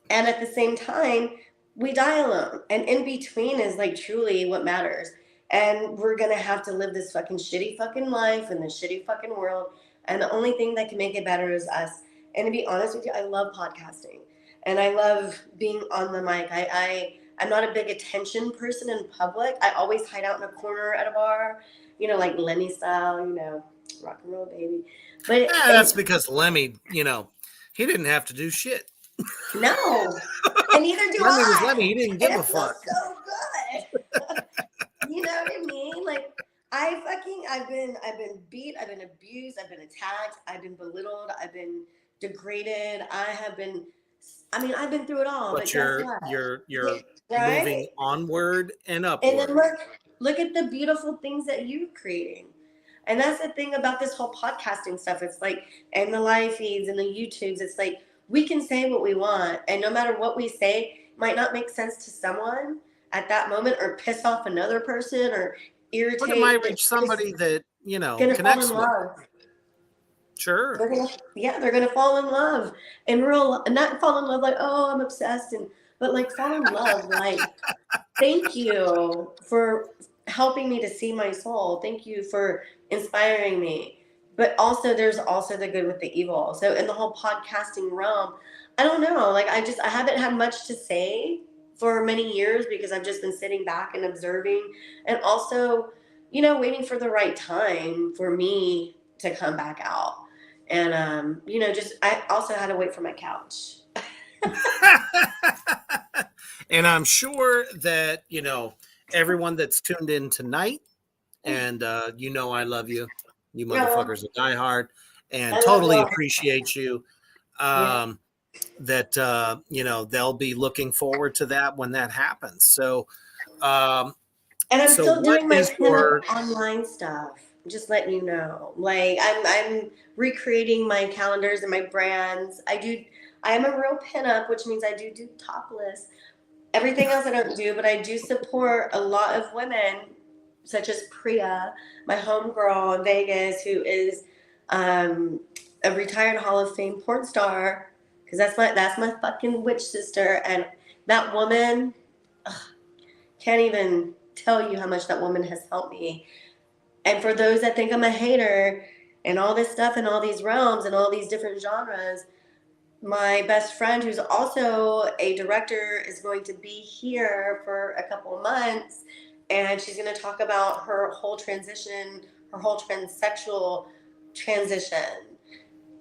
And at the same time, we die alone. And in between is like truly what matters. And we're gonna have to live this fucking shitty fucking life in this shitty fucking world. And the only thing that can make it better is us. And to be honest with you, I love podcasting. And I love being on the mic. I'm not a big attention person in public. I always hide out in a corner at a bar, like Lenny style, rock and roll baby. But That's because Lemmy, he didn't have to do shit. no, and neither do Lemmy was I. Lemmy. He didn't give And a it feels fuck. so good. You know what I mean? Like I've been beat, I've been abused, I've been attacked, I've been belittled, I've been degraded. I've been through it all. But But guess you're what? you're Yeah, you're moving right? onward and And then upward. look at the beautiful things that you're creating. And that's the thing about this whole podcasting stuff. It's like, and the live feeds and the YouTubes, it's like we can say what we want. And no matter what we say, might not make sense to someone at that moment or piss off another person or But it might irritate. reach somebody that, Gonna fall in connects with. love. Sure. They're gonna fall in love in real, and not fall in love like, oh, I'm obsessed, but like fall in love like, thank you for helping me to see my soul. Thank you for inspiring me. But also, there's also the good with the evil. So in the whole podcasting realm, I don't know. Like I haven't had much to say for many years because I've just been sitting back and observing, and also, waiting for the right time for me to come back out. And just I also had to wait for my couch. And I'm sure that, everyone that's tuned in tonight, and I love you. You motherfuckers are diehard and I love totally y'all. appreciate you. Yeah. That they'll be looking forward to that when that happens. So um And I'm so still what doing my is your pinup online stuff. Just letting you know. Like I'm recreating my calendars and my brands. I am a real pinup, which means I do topless. Everything else I don't do, but I do support a lot of women, such as Priya, my homegirl in Vegas, who is a retired Hall of Fame porn star. Because that's my fucking witch sister, and that woman, can't even tell you how much that woman has helped me. And for those that think I'm a hater and all this stuff in all these realms and all these different genres, my best friend, who's also a director, is going to be here for a couple of months. And she's going to talk about her whole transition, her whole transsexual transition,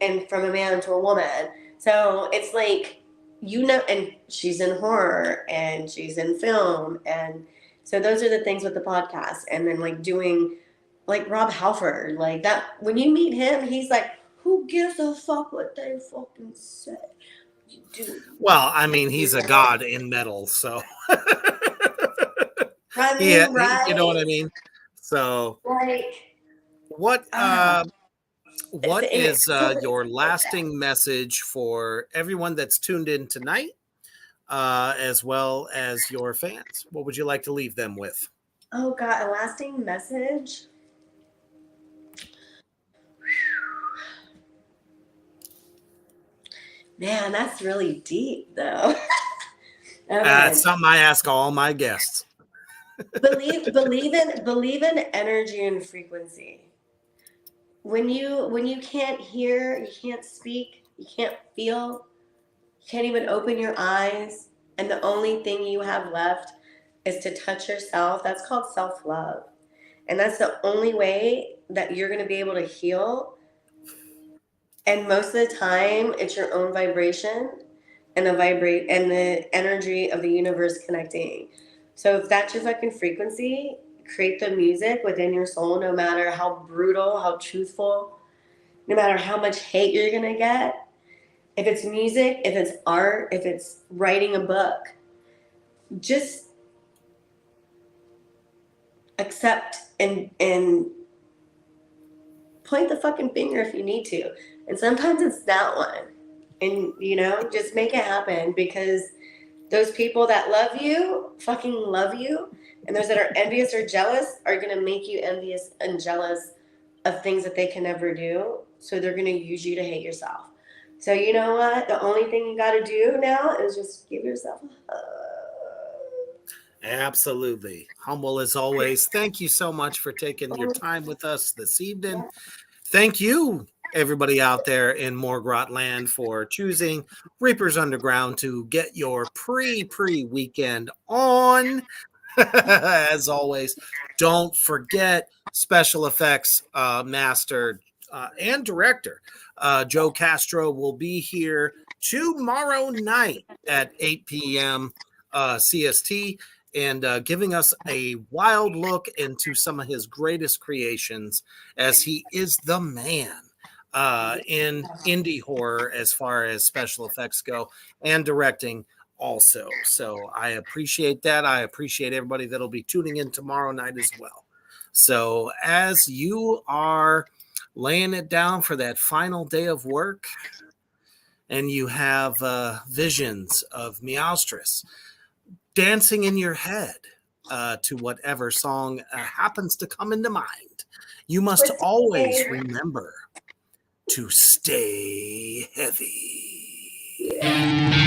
and from a man to a woman. So it's like, and she's in horror and she's in film. And so those are the things with the podcast. And then like doing like Rob Halford, like that, when you meet him, he's like, who gives a fuck what they fucking say? You do. well, I mean, he's a god in metal, so I yeah, mean, you know what I right? mean. So Like, what what is so your lasting message for everyone that's tuned in tonight, as well as your fans? What would you like to leave them with? oh God, a lasting message. Man, that's really deep, though. Okay. It's something I ask all my guests. believe in energy and frequency. When you can't hear, you can't speak, you can't feel, you can't even open your eyes, and the only thing you have left is to touch yourself. That's called self-love. And that's the only way that you're going to be able to heal. And most of the time, it's your own vibration and the energy of the universe connecting. So if that's your fucking frequency, create the music within your soul, no matter how brutal, how truthful, no matter how much hate you're gonna get. If it's music, if it's art, if it's writing a book, just accept and point the fucking finger if you need to. And sometimes it's that one. And, just make it happen, because those people that love you fucking love you. And those that are envious or jealous are going to make you envious and jealous of things that they can never do. So they're going to use you to hate yourself. So you know what? The only thing you got to do now is just give yourself a hug. Absolutely. Humble as always. Thank you so much for taking your time with us this evening. Thank you, everybody out there in Morgrot land, for choosing Reapers Underground to get your pre-weekend on. As always, don't forget special effects master and director Joe Castro will be here tomorrow night at 8 p.m. CST, and giving us a wild look into some of his greatest creations, as he is the man in indie horror as far as special effects go, and directing also. So I appreciate that. I appreciate everybody that'll be tuning in tomorrow night as well. So as you are laying it down for that final day of work, and you have visions of Meowstress dancing in your head to whatever song happens to come into mind, you must always remember to stay heavy. Yeah.